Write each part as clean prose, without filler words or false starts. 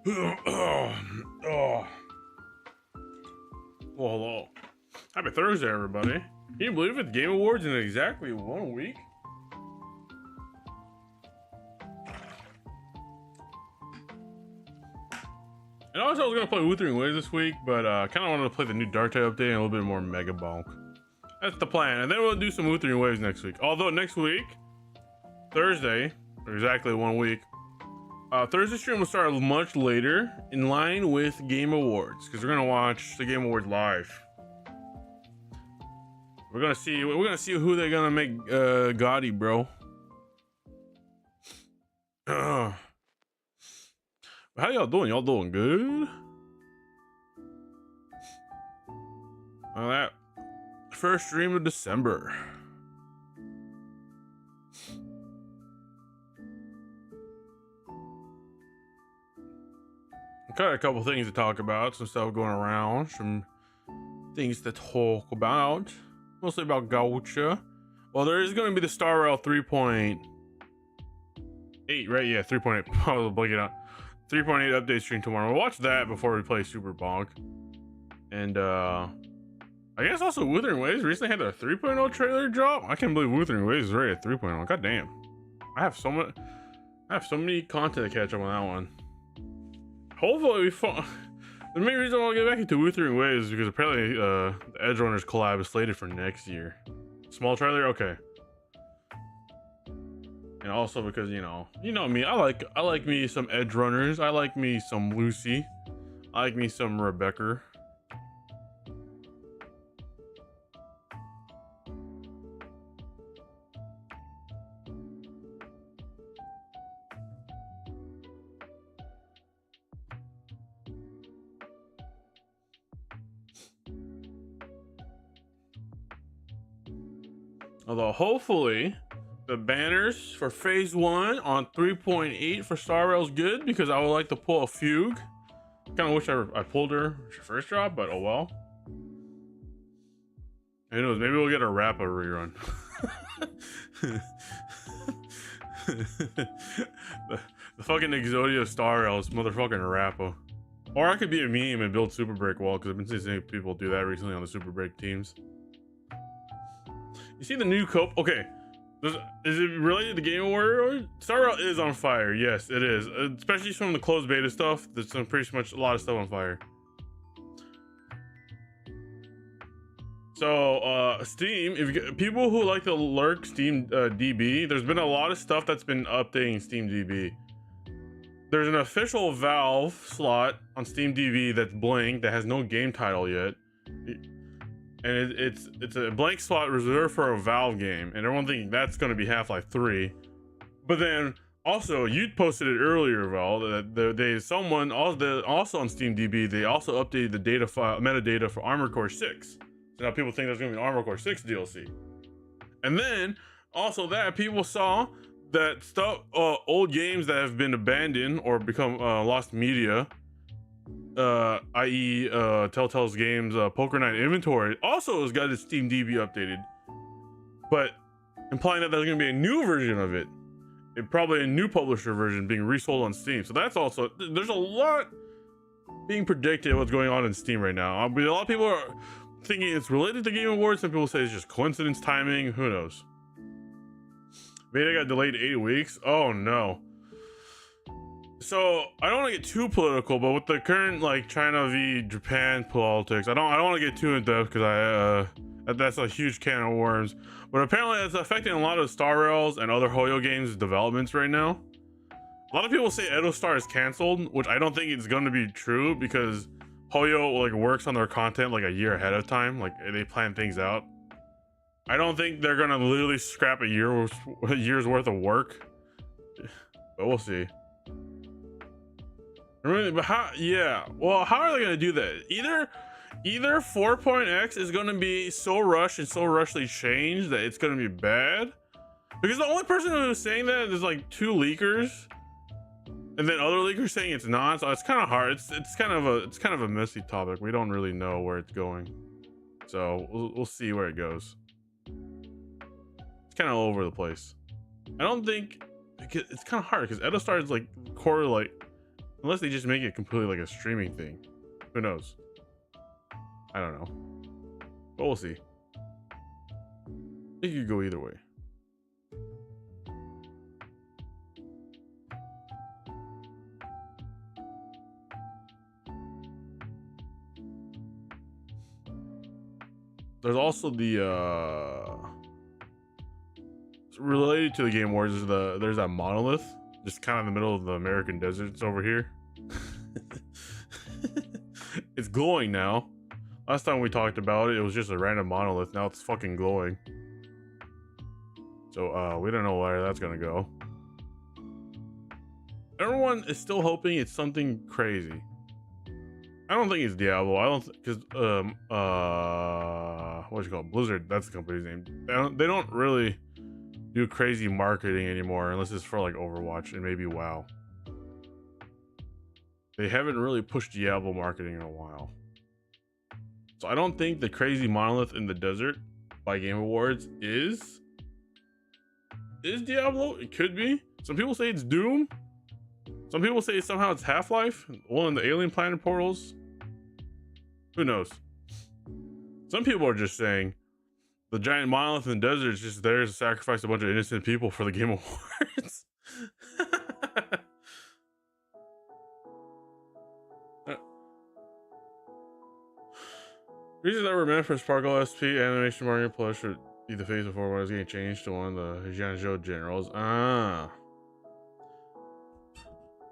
Oh, well, hello. Happy Thursday, everybody. Can you believe it? Game Awards in exactly 1 week? And also, I was going to play Wuthering Waves this week, but kind of wanted to play the new Dark Tide update and a little bit more Mega Bonk. That's the plan. And then we'll do some Wuthering Waves next week. Although next week, Thursday, or exactly 1 week, Thursday stream will start much later, in line with Game Awards, because we're gonna watch the Game Awards live. We're gonna see who they're gonna make Gotti, bro. How y'all doing? Y'all doing good? Well, that first stream of December. Got a couple things to talk about, some stuff going around, some things to talk about, mostly about Gacha. Well, there is going to be the Star Rail 3.8, right? Yeah, 3.8. I was blanking out. 3.8 update stream tomorrow. We'll watch that before we play Super Bonk. And I guess also Wuthering Waves recently had their 3.0 trailer drop. I can't believe Wuthering Waves is ready at 3.0. God damn. I have so many content to catch up on that one. Hopefully we fall. The main reason I want to get back into Wuthering Waves is because apparently the Edge Runners collab is slated for next year. Small trailer, okay. And also because you know me, I like me some Edge Runners. I like me some Lucy. I like me some Rebecca. Although hopefully the banners for phase 1 on 3.8 for Star Rail is good, because I would like to pull a Fugue. Kind of wish I pulled her first drop, but oh well. Who knows? Maybe we'll get a Rappa rerun. the fucking Exodia Star Rail is motherfucking Rappa. Or I could be a meme and build Super Break wall, because I've been seeing people do that recently on the Super Break teams. You see the new cope? Okay, is it related to Game Award? Star Rail is on fire. Yes, it is. Especially from the closed beta stuff. There's some pretty much a lot of stuff on fire. So Steam, if you get people who like to lurk Steam DB, there's been a lot of stuff that's been updating Steam DB. There's an official Valve slot on Steam DB that's blank, that has no game title yet. And it's a blank slot reserved for a Valve game, and everyone thinking that's going to be Half-Life 3. But then also you posted it earlier, Val, that someone also on Steam DB, they also updated the data file metadata for Armored Core 6. So now people think there's going to be an Armored Core 6 DLC. And then also that people saw that stuff, old games that have been abandoned or become lost media, i.e. Telltale's games Poker Night inventory also has got its Steam DB updated, but implying that there's going to be a new version of it, probably a new publisher version being resold on Steam. So that's also, there's a lot being predicted what's going on in Steam right now. But a lot of people are thinking it's related to Game Awards. Some people say it's just coincidence timing. Who knows? Beta got delayed 8 weeks. Oh no. So I don't want to get too political, but with the current like China v Japan politics, I don't want to get too in depth, because that's a huge can of worms. But apparently it's affecting a lot of Star Rails and other Hoyo games developments right now. A lot of people say Edo Star is canceled, which I don't think it's going to be true, because Hoyo like works on their content like a year ahead of time. Like they plan things out. I don't think they're gonna literally scrap a year's worth of work, but we'll see. Really, but how? Yeah. Well, how are they gonna do that? Either 4.x is gonna be so rushed and so rushly changed that it's gonna be bad, because the only person who's saying that is like 2 leakers, and then other leakers saying it's not. So it's kind of hard. It's kind of a messy topic. We don't really know where it's going, so we'll see where it goes. It's kind of all over the place. I don't think, because it's kind of hard, because Edo Star is like core, like Unless they just make it completely like a streaming thing. Who knows? I don't know. But we'll see. It could go either way. There's also the related to the Game Awards is there's that monolith just kind of in the middle of the American deserts over here. It's glowing now. Last time we talked about it, it was just a random monolith. Now it's fucking glowing. So we don't know where that's gonna go. Everyone is still hoping it's something crazy. I don't think it's Diablo. I don't because what you call it? Blizzard. That's the company's name. They don't really do crazy marketing anymore unless it's for like Overwatch and maybe WoW. They haven't really pushed Diablo marketing in a while. So I don't think the crazy monolith in the desert by Game Awards is Diablo. It could be. Some people say it's Doom. Some people say somehow it's Half-Life, one of the alien planet portals. Who knows? Some people are just saying the giant monolith in the desert is just there to sacrifice a bunch of innocent people for the Game Awards. Reasons that were meant for Sparkle SP animation Mario Plus should be the face before when it's getting changed to one of the Jianzhou generals.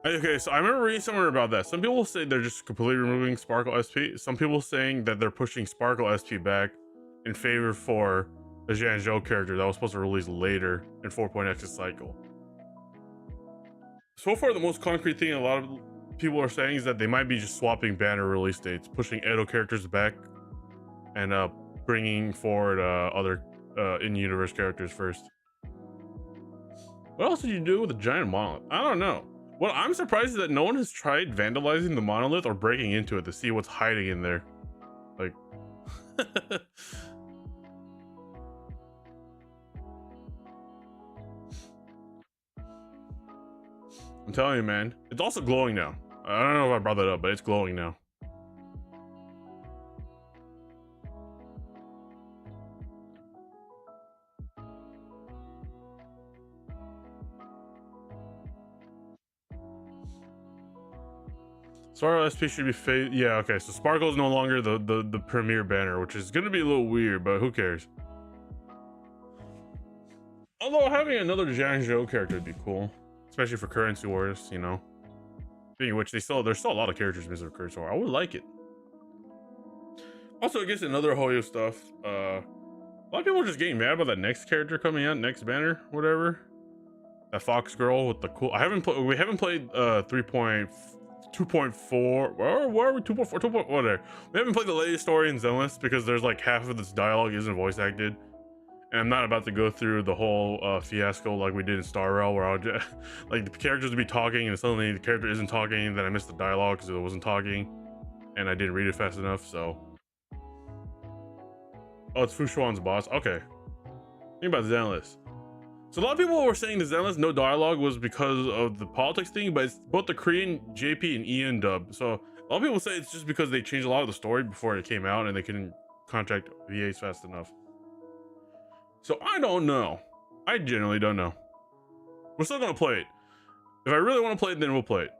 Okay, so I remember reading somewhere about that. Some people say they're just completely removing Sparkle SP. Some people saying that they're pushing Sparkle SP back in favor for the Jianzhou character that was supposed to release later in 4.x's cycle. So far, the most concrete thing a lot of people are saying is that they might be just swapping banner release dates, pushing Edo characters back, and bringing forward other in-universe characters first. What else did you do with the giant monolith? I don't know. What I'm surprised is that no one has tried vandalizing the monolith or breaking into it to see what's hiding in there. Like, I'm telling you, man, it's also glowing now. I don't know if I brought that up, but it's glowing now. Sparkle SP should be yeah, okay, so Sparkle is no longer the premier banner, which is gonna be a little weird, but who cares? Although having another Jianzhou character would be cool, especially for Currency Wars, you know. Speaking of which, there's still a lot of characters missing for Currency War. I would like it. Also, I guess another Hoyo stuff. A lot of people are just getting mad about that next character coming out, next banner, whatever. That Fox girl with the cool. We haven't played 2.4 where are we 2.4 whatever. We haven't played the latest story in Zenless because there's like half of this dialogue isn't voice acted, and I'm not about to go through the whole fiasco like we did in Star Rail where I'll just like the characters would be talking and suddenly the character isn't talking, and then I missed the dialogue because it wasn't talking and I didn't read it fast enough. So it's Fu Xuan's boss. Okay, think about Zenless. So a lot of people were saying the Zenless no dialogue was because of the politics thing, but it's both the Korean JP and EN dub. So a lot of people say it's just because they changed a lot of the story before it came out and they couldn't contract VAs fast enough. So I don't know. I genuinely don't know. We're still gonna play it. If I really want to play it, then we'll play it.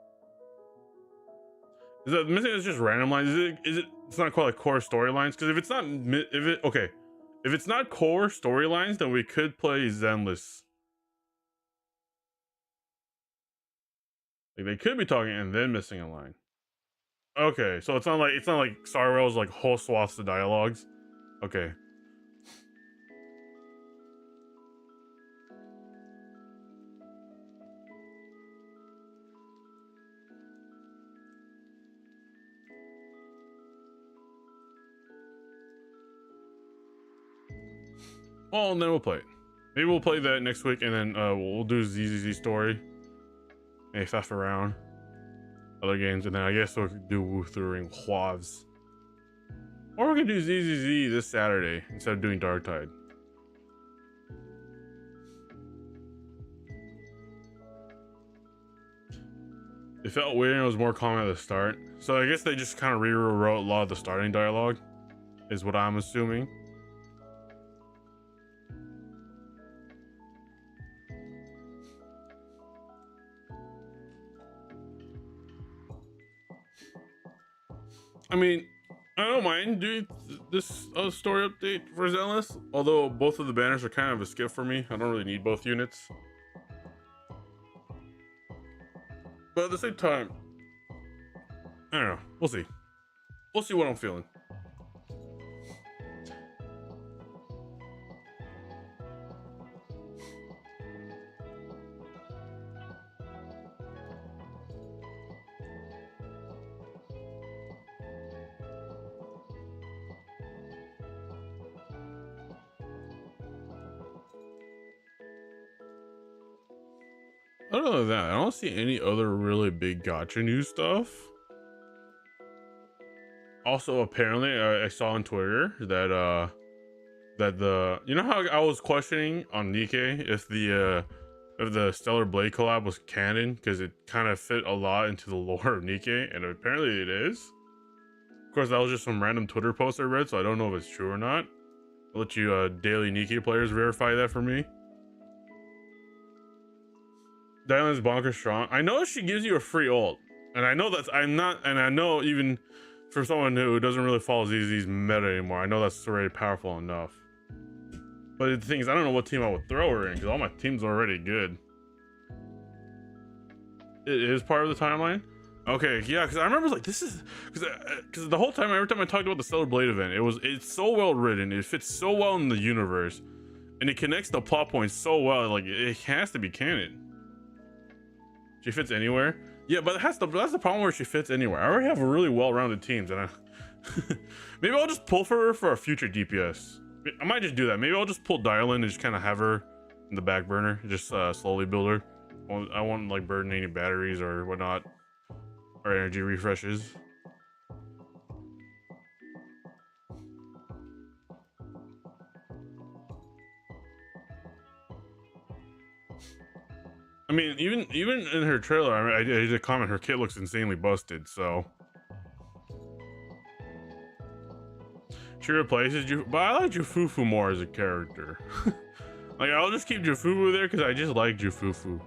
Is that missing? It's just random lines. Is it? It's not quite like core storylines. Because if it's not, if it's not core storylines, then we could play Zenless. Like they could be talking and then missing a line. Okay, so it's not like Star Rail's like whole swaths of dialogues. Okay. Well, and then we'll play it. Maybe we'll play that next week, and then we'll do ZZZ story. Maybe faff around other games, and then I guess we'll do Wuthering Huavs. Or we can do ZZZ this Saturday instead of doing Dark Tide. It felt weird and it was more common at the start. So I guess they just kind of rewrote a lot of the starting dialogue, is what I'm assuming. I mean, I don't mind doing this story update for Zealous, although both of the banners are kind of a skip for me. I don't really need both units. But at the same time, I don't know. We'll see. We'll see what I'm feeling. Other than that, I don't see any other really big gacha news stuff. Also, apparently, I saw on Twitter that you know how I was questioning on Nikkei if the Stellar Blade collab was canon because it kind of fit a lot into the lore of Nikkei, and apparently it is. Of course, that was just some random Twitter post I read, so I don't know if it's true or not. I'll let you daily Nikkei players verify that for me. Dylan's bonkers strong. I know she gives you a free ult, and I know that's and I know even for someone who doesn't really follow ZZ's meta anymore, I know that's already powerful enough. But the thing is, I don't know what team I would throw her in because all my teams are already good. It is part of the timeline. Okay, yeah, because I remember like this is because the whole time, every time I talked about the Stellar Blade event, it's so well written, it fits so well in the universe, and it connects the plot points so well. Like it has to be canon. She fits anywhere. Yeah, but that's the problem where she fits anywhere. I already have a really well-rounded teams, and maybe I'll just pull for her for a future DPS. I might just do that. Maybe I'll just pull Dial in and just kind of have her in the back burner, just slowly build her. I won't like burden any batteries or whatnot, or energy refreshes. I mean, even in her trailer, I did a comment. Her kit looks insanely busted. So she replaces Jufufu, but I like Jufufu more as a character. Like I'll just keep Jufufu there because I just like Jufufu.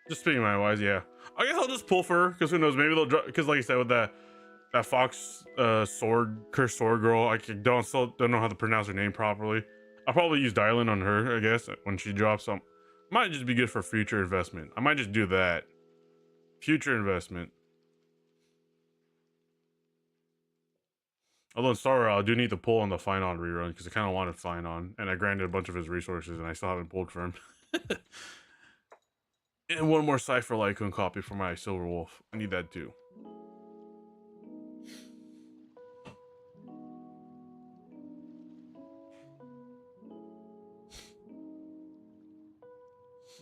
Just speaking my wise, yeah. I guess I'll just pull for her because who knows? Maybe they'll drop because, like you said, with that fox cursed sword girl, I don't know how to pronounce her name properly. I'll probably use Dylan on her, I guess, when she drops some. Might just be good for future investment. I might just do that. Future investment. Although in Star Rail, I do need to pull on the Finon rerun because I kind of wanted Finon, and I granted a bunch of his resources, and I still haven't pulled for him. And one more Cypher Lycoon copy for my Silver Wolf. I need that too.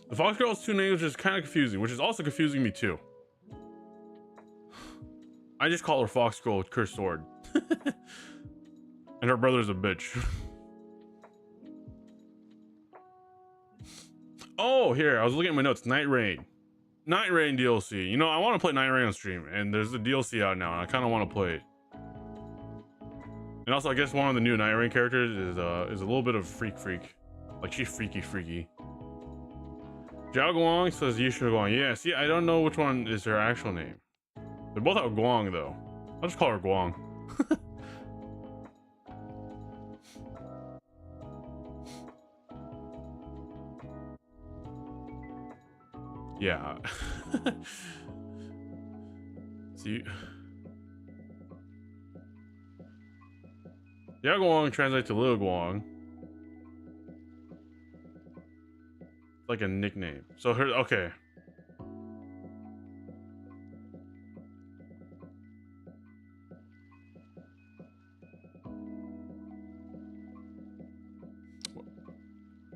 The Fox Girl's two names is kind of confusing, which is also confusing me too. I just call her Fox Girl with Cursed Sword. And her brother's a bitch. Oh, here, I was looking at my notes. Night Rain. Night Rain DLC. You know, I want to play Night Rain on stream, and there's a DLC out now, and I kind of want to play it. And also, I guess one of the new Night Rain characters is a little bit of freak. Like, she's freaky. Zhao Guang says Yishu Guang. Yeah, see, I don't know which one is her actual name. They both have Guang, though. I'll just call her Guang. Yeah. See, Yao Guang translates to Lil Guang. It's like a nickname. So her, okay.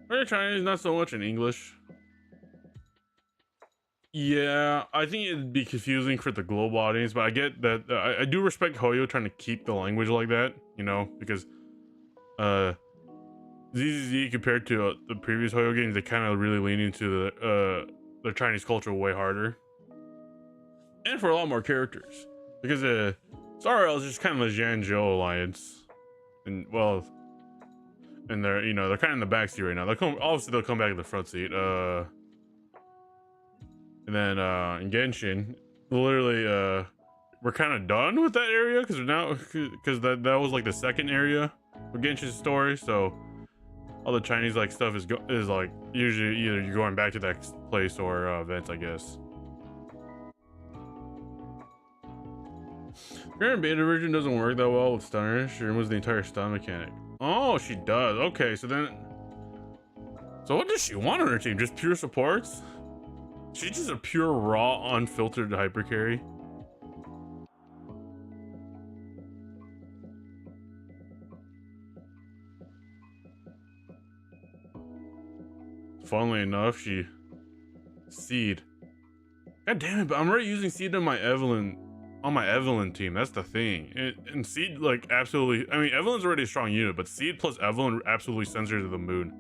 Her Chinese, not so much in English. Yeah, I think it'd be confusing for the global audience, but I get that. I do respect Hoyo trying to keep the language like that, you know, because uh, ZZZ compared to the previous Hoyo games, they kind of really lean into the Chinese culture way harder, and for a lot more characters, because Star Rail is just kind of a Zhanzhou alliance, and well, and they're they're kind of in the backseat right now. Obviously they'll come back in the front seat. And then in Genshin, literally we're kind of done with that area because that was like the second area of Genshin's story. So all the Chinese like stuff is like usually either you're going back to that place or events, I guess. Current beta version doesn't work that well with stunners. She removes the entire stun mechanic. Oh, she does. Okay, so what does she want on her team? Just pure supports? She's just a pure, raw, unfiltered hyper carry. Funnily enough, she Seed. God damn it! But I'm already using Seed on my Evelyn team. That's the thing. And Seed like absolutely. I mean, Evelyn's already a strong unit, but Seed plus Evelyn absolutely sends her to the moon.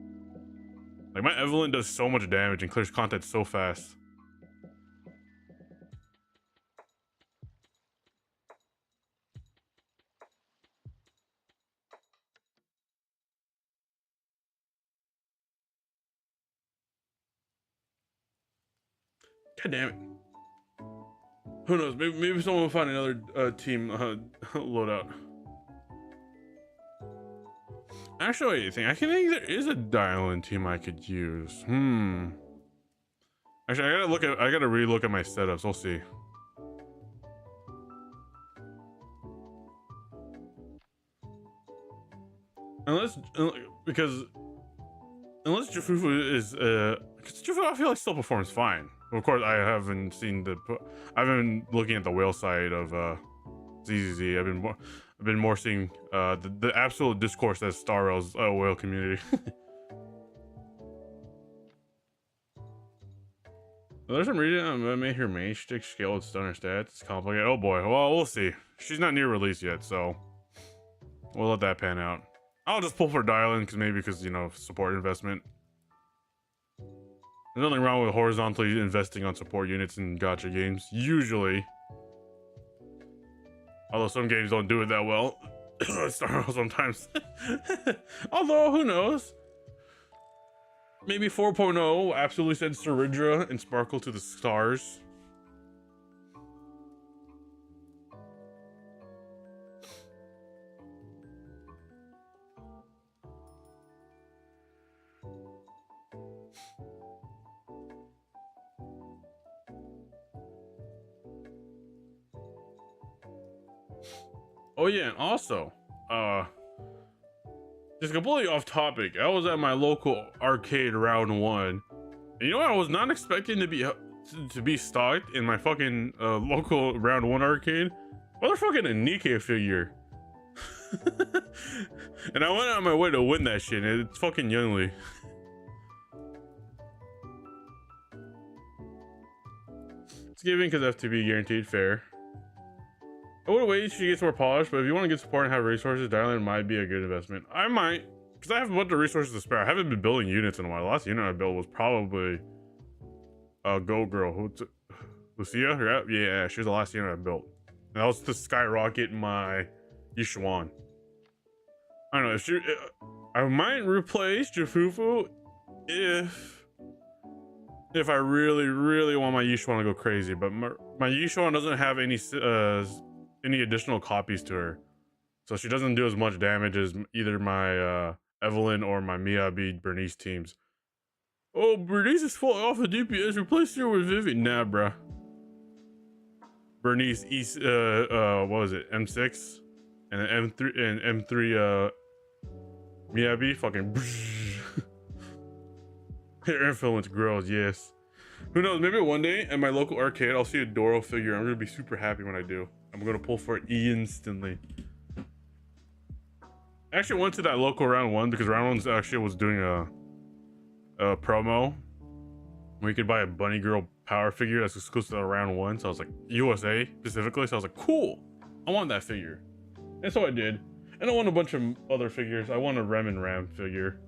Like my Evelyn does so much damage and clears content so fast. God damn it. Who knows? Maybe someone will find another team loadout. Actually, I think there is a dial-in team I could use. Actually, I gotta re-look at my setups. We'll see. Unless Jufufu is because Jufufu I feel like still performs fine. Of course, I've been looking at the whale side of ZZZ. I've been more seeing the absolute discourse as Star Rail's whale community. There's some reason I made her main stick scale with stunner stats. It's complicated. Oh boy. Well, we'll see. She's not near release yet, so we'll let that pan out. I'll just pull for dial-in because support investment. There's nothing wrong with horizontally investing on support units in gacha games, usually. Although some games don't do it that well. Star Rail sometimes. Although, who knows? Maybe 4.0 absolutely sends Saridra and Sparkle to the stars. Oh yeah, and also, just completely off topic. I was at my local arcade round 1. And you know what? I was not expecting to be stocked in my fucking local round 1 arcade. Motherfucking a Nikkei figure. And I went out of my way to win that shit. And it's fucking Youngly. It's giving because FTB guaranteed fair. I would wait till she gets more polished, but if you want to get support and have resources, dial-in might be a good investment. I might, because I have a bunch of resources to spare. I haven't been building units in a while. The last unit I built was probably Go Girl. Lucia? Yeah, she was the last unit I built. And that was to skyrocket my Yishuan. I don't know, I might replace Jufufu if I really want my Yishuan to go crazy, but my Yishuan doesn't have any additional copies to her, so she doesn't do as much damage as either my Evelyn or my Miyabi Bernice teams. Oh, Bernice is falling off of DPS. Replace her with Vivian. Nah, bruh. Bernice what was it? M6 and then M3 and M3 Miyabi fucking. Her influence grows. Yes. Who knows? Maybe one day at my local arcade, I'll see a Doro figure. I'm gonna be super happy when I do. I'm gonna pull for it instantly. I actually went to that local round 1 because round 1 actually was doing a promo, where you could buy a bunny girl power figure that's exclusive to round 1. So I was like, USA specifically. So I was like, cool, I want that figure. And so I did. And I won a bunch of other figures. I won a Rem and Ram figure.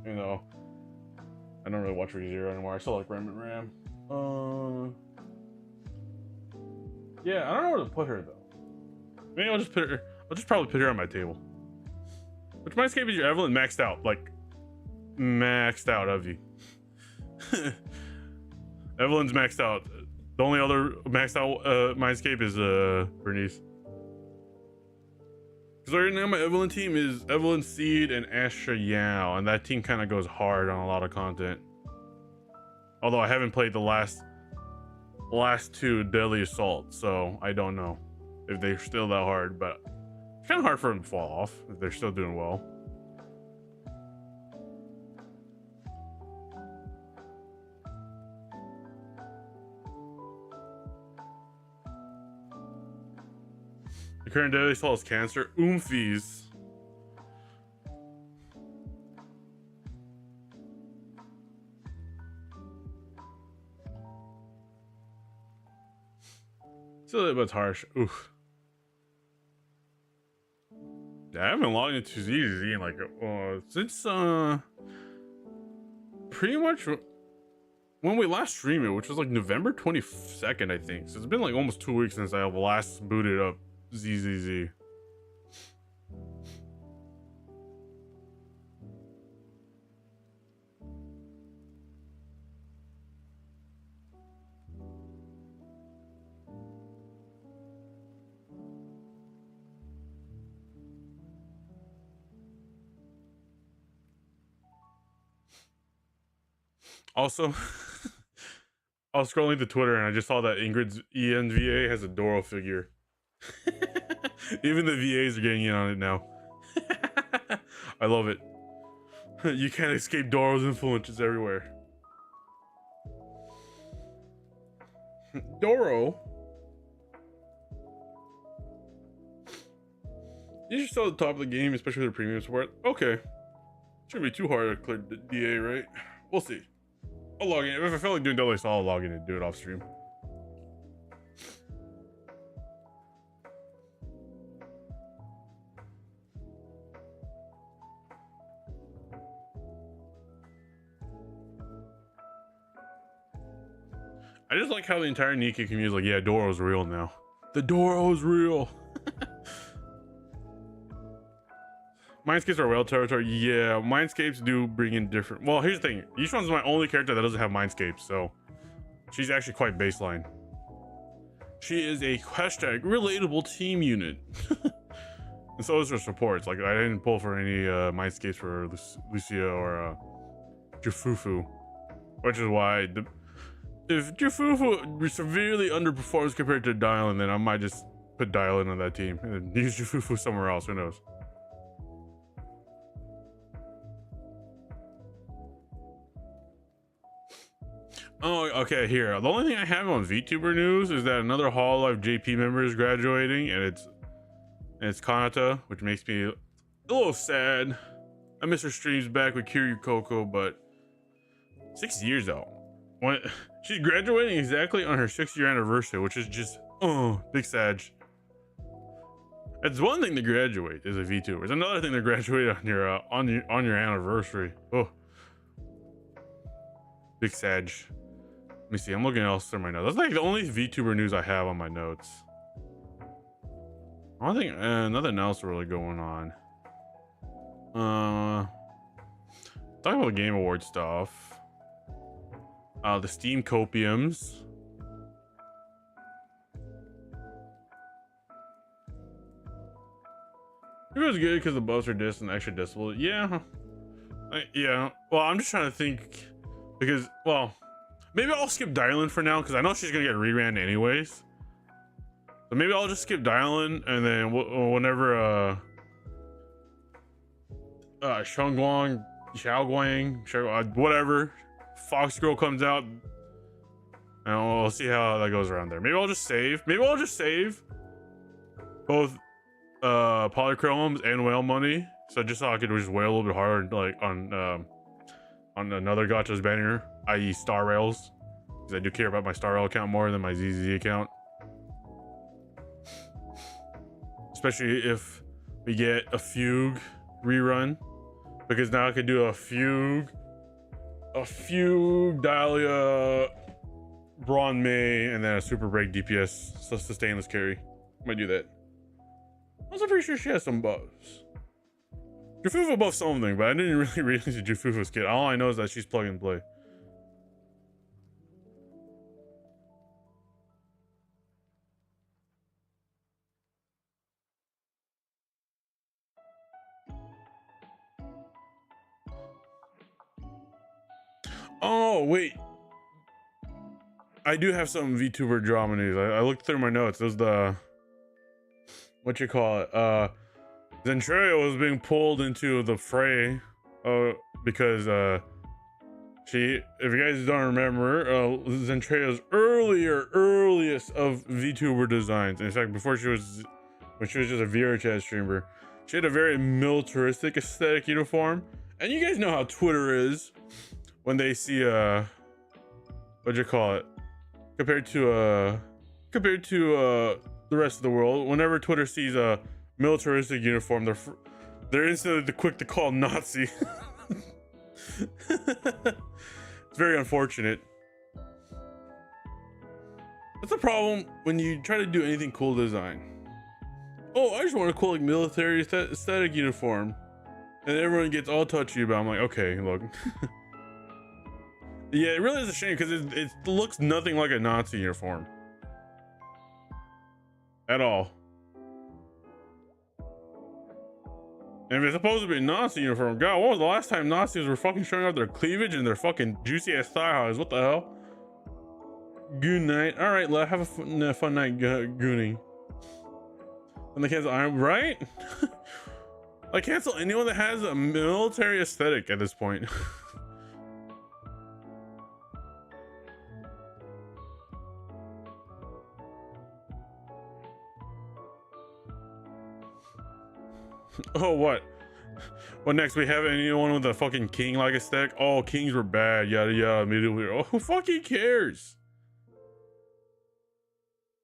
You know, I don't really watch ReZero anymore. I still like Rem and Ram. Yeah, I don't know where to put her though. Maybe I'll just put her. I'll just probably put her on my table. Which Mindscape is your Evelyn maxed out? Like maxed out of you. Evelyn's maxed out. The only other maxed out Mindscape is Bernice. Because right now my Evelyn team is Evelyn Seed and Astra Yao, and that team kind of goes hard on a lot of content. Although I haven't played the last 2 Deadly Assault, so I don't know if they're still that hard, but it's kind of hard for them to fall off if they're still doing well. The current Deadly Assault is Cancer. Oomfies. Silly but harsh. Oof. Yeah, I haven't logged into ZZ in like since pretty much when we last streamed it, which was like November 22nd, I think. So it's been like almost 2 weeks since I last booted up ZZZ. Also, I was scrolling to Twitter and I just saw that Ingrid's ENVA has a Doro figure. Even the VAs are getting in on it now. I love it. You can't escape Doro's influences everywhere. Doro. You're still at the top of the game, especially with the premium support. Okay. Shouldn't be too hard to clear the DA, right? We'll see. I'll log in. If I feel like doing Deadly Assault, I'll log in and do it off stream. I just like how the entire Nika community is like, yeah, Doro's real now. The Doro's real. Mindscapes are whale territory. Yeah, Mindscapes do bring in different. Well, here's the thing. Yishuan's my only character that doesn't have Mindscapes, so she's actually quite baseline. She is a hashtag relatable team unit. And so is her supports. Like, I didn't pull for any Mindscapes for Lucia or Jufufu, which is why if Jufufu severely underperforms compared to Dylan, then I might just put Dylan on that team and use Jufufu somewhere else. Who knows? Oh, okay, here. The only thing I have on VTuber news is that another Hololive JP member is graduating, and it's Kanata, which makes me a little sad. I miss her streams back with Kiryu Coco, but 6 years though. When she's graduating exactly on her 6-year anniversary, which is just big sad. It's one thing to graduate as a VTuber. It's another thing to graduate on your anniversary. Oh, big sad. Let me see. I'm looking else through my notes. That's like the only VTuber news I have on my notes. I don't think nothing else really going on. Talking about the Game Award stuff. The Steam Copiums. It was good because the buffs are disc and extra decibel. Yeah. Yeah. Well, I'm just trying to think because, well, maybe I'll skip Dylan for now because I know she's gonna get reran anyways. So maybe I'll just skip Dylan and then whenever Xiaoguang, whatever, Fox Girl comes out, and we'll see how that goes around there. Maybe I'll just save. Maybe I'll just save both Polychromes and Whale Money, so just so I could just whale a little bit harder, like on another Gotcha's banner i.e. Star Rails, because I do care about my Star Rail account more than my ZZ account. Especially if we get a Fugue rerun, because now I could do a Fugue, Dahlia, Braun May, and then a Super Break DPS sustainless carry. Might do that. I was pretty sure she has some buffs. Jufufa buffs something, but I didn't really read into Jufufa's kit. All I know is that she's plug and play. Oh, wait. I do have some VTuber drama news. I looked through my notes. There's the... what you call it? Zentreya was being pulled into the fray because she, if you guys don't remember, Zentreya's earliest of VTuber designs. In fact, before she was, when she was just a VRChat streamer, she had a very militaristic aesthetic uniform. And you guys know how Twitter is when they see what'd you call it? Compared to the rest of the world, whenever Twitter sees a militaristic uniform, they're instantly quick to call Nazi. It's very unfortunate. That's the problem when you try to do anything cool design. Oh, I just want a cool like military aesthetic uniform, and everyone gets all touchy about it. I'm like, okay, look. Yeah, it really is a shame because it looks nothing like a Nazi uniform at all. And if it's supposed to be a Nazi uniform, God, when was the last time Nazis were fucking showing off their cleavage and their fucking juicy ass thigh highs? What the hell? Good night. All right, have a fun night, gooning. And they cancel Iron, right? I cancel anyone that has a military aesthetic at this point. Oh, what? What next? We have anyone with a fucking king-like aesthetic? Oh, kings were bad, yada yada, immediately. Oh, who fucking cares?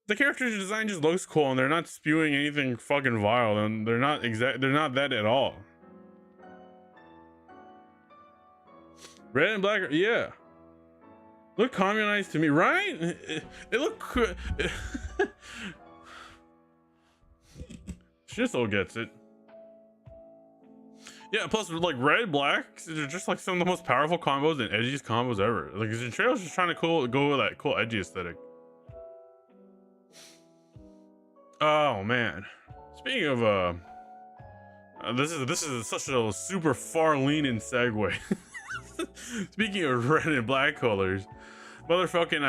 The character design just looks cool, and they're not spewing anything fucking vile, and they're not that at all. Red and black, yeah. Look communized to me, right? It look Shizzle gets it. Yeah, plus like red, black, they're just like some of the most powerful combos and edgiest combos ever. Like Zentreya's just trying to go with that cool edgy aesthetic. Oh man. Speaking of this is such a super far leaning segue. Speaking of red and black colors, motherfucking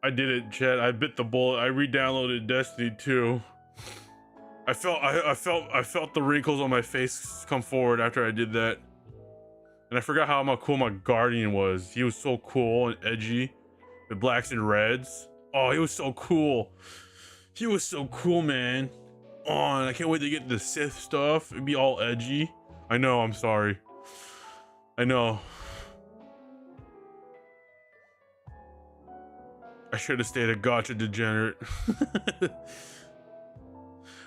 I did it, Chet. I bit the bullet. I re-downloaded Destiny 2. I felt the wrinkles on my face come forward after I did that. And I forgot how cool my Guardian was. He was so cool and edgy with blacks and reds. Oh, he was so cool. He was so cool, man. Oh, and I can't wait to get the Sith stuff. It'd be all edgy. I know, I'm sorry. I know. I should have stayed a gotcha degenerate.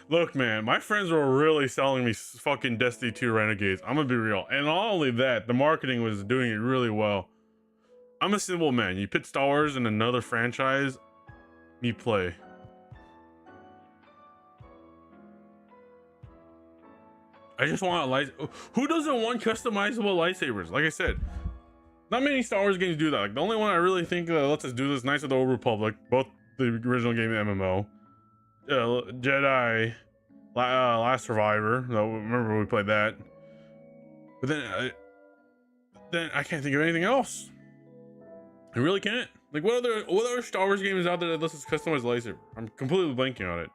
Look, man, my friends were really selling me fucking Destiny 2 Renegades. I'm gonna be real. And not only that, the marketing was doing it really well. I'm a simple man. You put Star Wars in another franchise, me play. I just want a light. Who doesn't want customizable lightsabers? Like I said, not many Star Wars games do that. Like the only one I really think that lets us do this, Knights of the Old Republic, both the original game and MMO. Jedi, Last Survivor. Remember we played that. But then I can't think of anything else. I really can't. Like what other Star Wars games out there that lets us customize lightsaber? I'm completely blanking on it.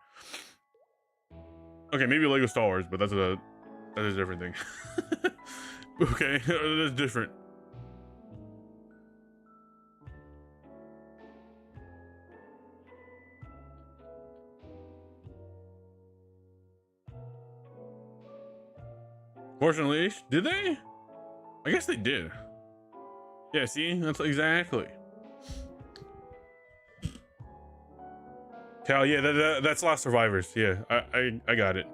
Okay, maybe Lego Star Wars, but that is a different thing. Okay, that's different. Fortunately, did they? I guess they did. Yeah, see, that's exactly. Cal, yeah, that's Last Survivors. Yeah, I got it.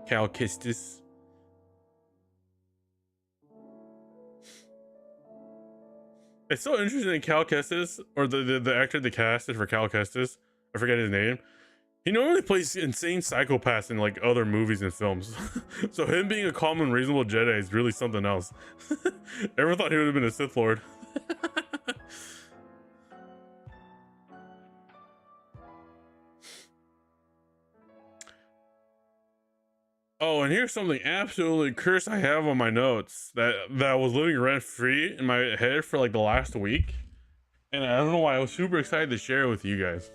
Cal Kestis. It's so interesting that Cal Kestis, or the actor they casted for Cal Kestis, I forget his name. He normally plays insane psychopaths in like other movies and films. So him being a calm and reasonable Jedi is really something else. Everyone thought he would have been a Sith Lord. Oh, and here's something absolutely cursed I have on my notes that was living rent free in my head for like the last week, and I don't know why I was super excited to share it with you guys.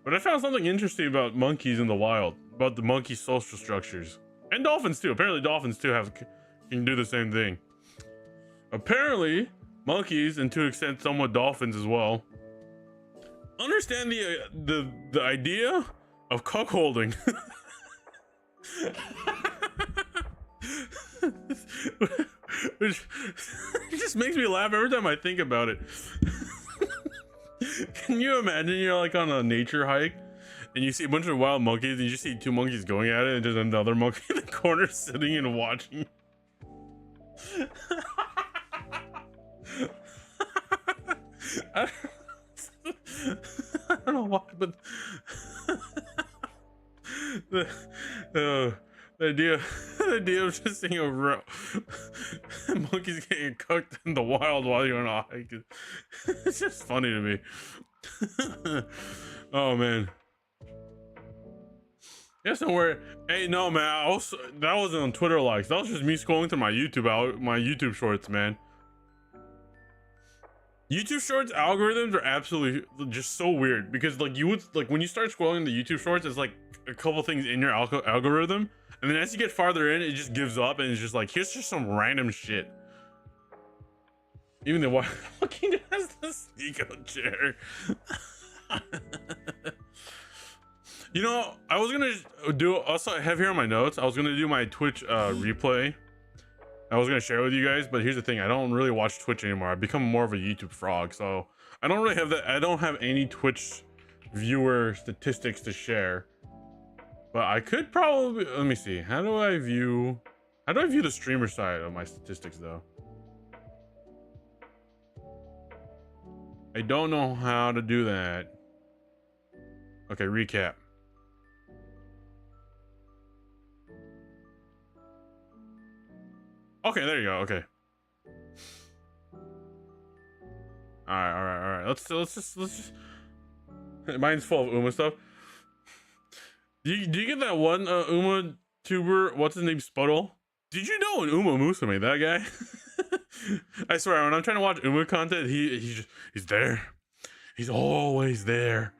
But I found something interesting about monkeys in the wild, about the monkey social structures, and dolphins too. Apparently, dolphins too can do the same thing. Apparently, monkeys, and to an extent, somewhat dolphins as well, understand the idea of cuckolding. Which it just makes me laugh every time I think about it. Can you imagine you're like on a nature hike and you see a bunch of wild monkeys and you just see two monkeys going at it and there's another monkey in the corner sitting and watching? I don't know why, but the idea of just seeing monkeys getting cooked in the wild while you're on a hike, it's just funny to me. Oh man. Yeah, somewhere. Hey, no man, that wasn't on Twitter likes. That was just me scrolling through my YouTube shorts, man. YouTube shorts algorithms are absolutely just so weird because like you would like when you start scrolling the YouTube shorts, it's like a couple things in your algorithm, and then as you get farther in, it just gives up and it's just like here's just some random shit. Even the walking has the sneak out chair. You know, I was gonna do also I have here on my notes. I was gonna do my Twitch replay. I was gonna share with you guys, but here's the thing: I don't really watch Twitch anymore. I've become more of a YouTube frog, so I don't really have that. I don't have any Twitch viewer statistics to share. But I could probably let me see. How do I view the streamer side of my statistics though? I don't know how to do that. Okay, recap. Okay, there you go. Okay. All right. Let's just. Mine's full of Uma stuff. Do you get that one Uma tuber? What's his name? Spuddle. Did you know an Uma Musume? That guy. I swear, when I'm trying to watch Uma content, he's there. He's always there.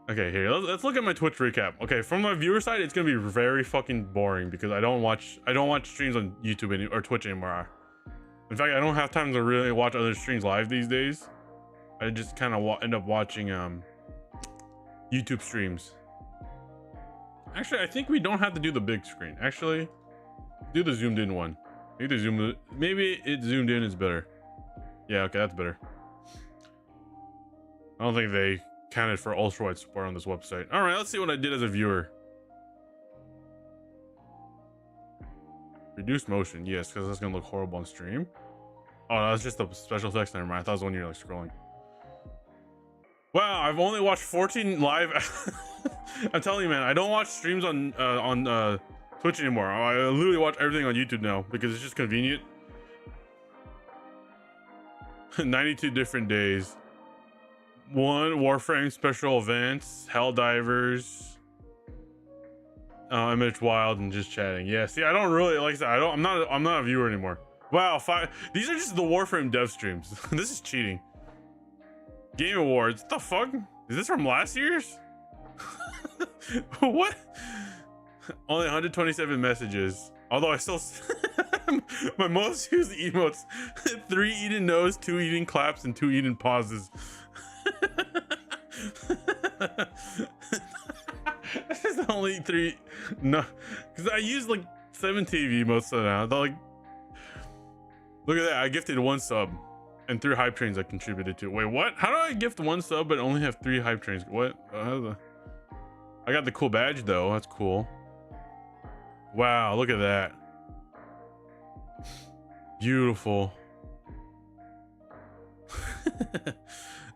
Okay, here, let's look at my Twitch recap. Okay, from my viewer side, it's gonna be very fucking boring because I don't watch streams on YouTube or Twitch anymore. In fact, I don't have time to really watch other streams live these days. I just kind of end up watching YouTube streams. Actually, I think we don't have to do the big screen. Actually, do the zoomed in one. Maybe it zoomed in is better. Yeah, okay, that's better. I don't think they counted for ultra wide support on this website. All right, let's see what I did as a viewer. Reduce motion, yes, because that's gonna look horrible on stream. Oh, no, that's just the special effects. Never mind. I thought it was when you're like scrolling. Wow, I've only watched 14 live. I'm telling you, man, I don't watch streams on Twitch anymore. I literally watch everything on YouTube now because it's just convenient. 92 different days. 1 Warframe special events, Helldivers, Image Wild, and just chatting. Yeah, see, I don't really like I said, I'm not a viewer anymore. Wow, 5. These are just the Warframe dev streams. This is cheating. Game Awards. What the fuck? Is this from last year's? What? Only 127 messages. Although I still my most used emotes: 3 eating nose, 2 eating claps, and 2 eating pauses. This is only 3. No, because I used like 17 emotes now. Like, look at that. I gifted 1 sub and 3 hype trains I contributed to. Wait, what? How do I gift 1 sub but only have 3 hype trains? What? I got the cool badge though. That's cool. Wow, look at that. Beautiful.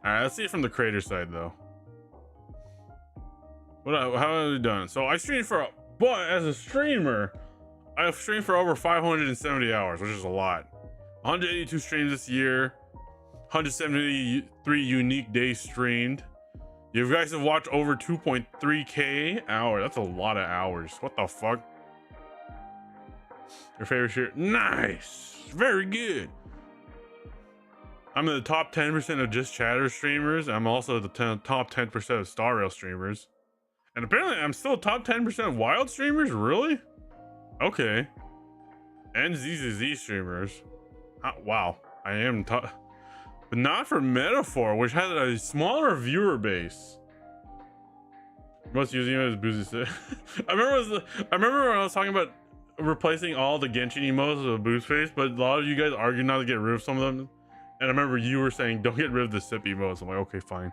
All right, let's see it from the creator side though. How have I done? So I streamed but as a streamer, I've streamed for over 570 hours, which is a lot. 182 streams this year, 173 unique days streamed. You guys have watched over 2.3k hours. That's a lot of hours. What the fuck? Your favorite shirt? Nice. Very good. I'm in the top 10% of just chatter streamers. I'm also the top 10% of Star Rail streamers. And apparently I'm still top 10% of wild streamers? Really? Okay. And ZZZ streamers. Wow. I am top. But not for Metaphor, which has a smaller viewer base. Most using it as Boozy. I remember when I was talking about replacing all the Genshin emotes with a boost face, but a lot of you guys argued not to get rid of some of them. And I remember you were saying, don't get rid of the sip emotes. I'm like, okay, fine.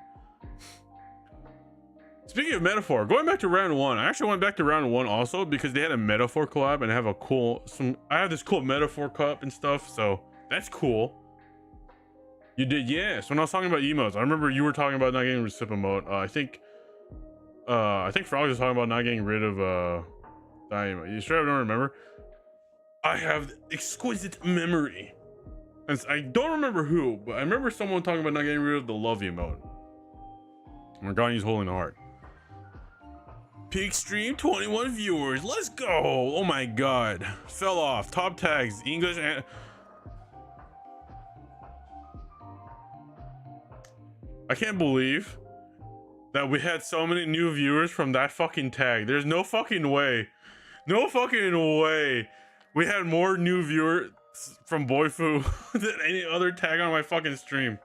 Speaking of Metaphor, going back to round 1, I actually went back to round 1 also because they had a Metaphor collab and I have this cool Metaphor cup and stuff, so that's cool. You did, yes. When I was talking about emotes, I remember you were talking about not getting rid of sip emote. I think Frog was talking about not getting rid of that emote. You sure I don't remember? I have exquisite memory. And I don't remember who, but I remember someone talking about not getting rid of the love emote. Morgani's holding the heart. Peak stream, 21 viewers. Let's go. Oh my god. Fell off. Top tags, English and I can't believe that we had so many new viewers from that fucking tag. There's no fucking way. No fucking way. We had more new viewers from Boyfu than any other tag on my fucking stream.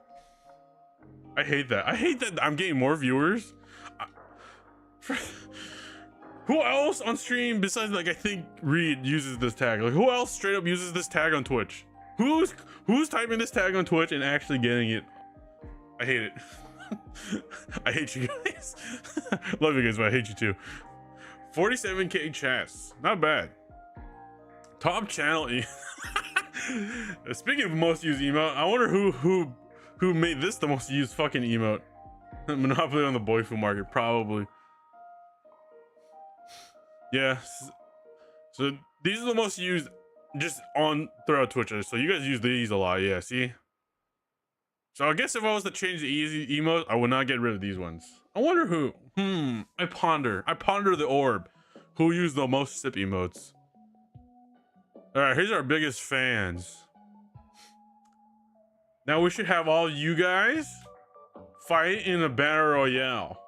I hate that. I hate that I'm getting more viewers. Who else on stream besides, like, I think Reed uses this tag? Like, who else straight up uses this tag on Twitch? Who's typing this tag on Twitch and actually getting it? I hate it. I hate you guys. Love you guys, but I hate you too. 47k chats. Not bad. Top channel. Speaking of most used emote, I wonder who made this the most used fucking emote. Monopoly on the Boyfu market, probably. Yeah. So these are the most used just on throughout Twitch. So you guys use these a lot, yeah, see? So I guess if I was to change the easy emote, I would not get rid of these ones. I wonder who. I ponder the orb. Who used the most sip emotes? Alright, here's our biggest fans. Now we should have all you guys fight in a battle royale.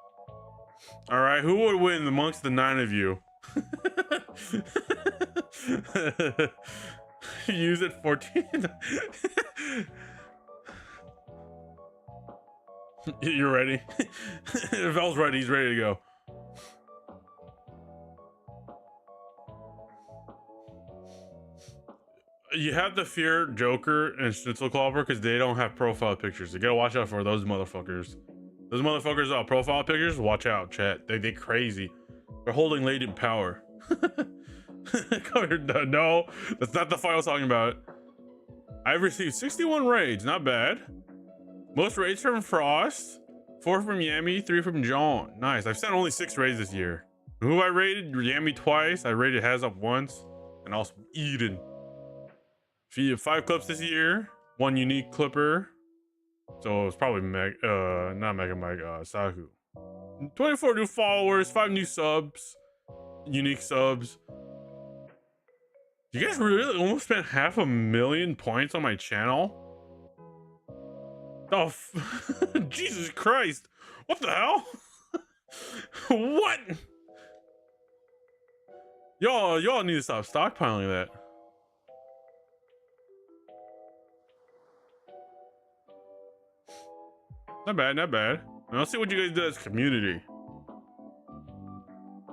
Alright, who would win amongst the 9 of you? Use it 14. You're ready? If Val's ready, he's ready to go. You have to fear Joker and Schnitzelklopper because they don't have profile pictures. You gotta watch out for those motherfuckers. Those motherfuckers are profile pictures. Watch out, chat. They crazy. They're holding latent power. No, that's not the fight I was talking about. I've received 61 raids. Not bad. Most raids from Frost, 4 from Yami, 3 from John. Nice. I've sent only 6 raids this year. Who I raided? Yami twice. I raided Hazop once, and also Eden. 5 clips this year. 1 unique clipper. So it's probably not Mega Mike, Sahu. 24 new followers, 5 new subs, unique subs. You guys really almost spent 500,000 points on my channel? Oh, Jesus Christ. What the hell? What? Y'all need to stop stockpiling that. Not bad, not bad. Now, let's see what you guys do as community.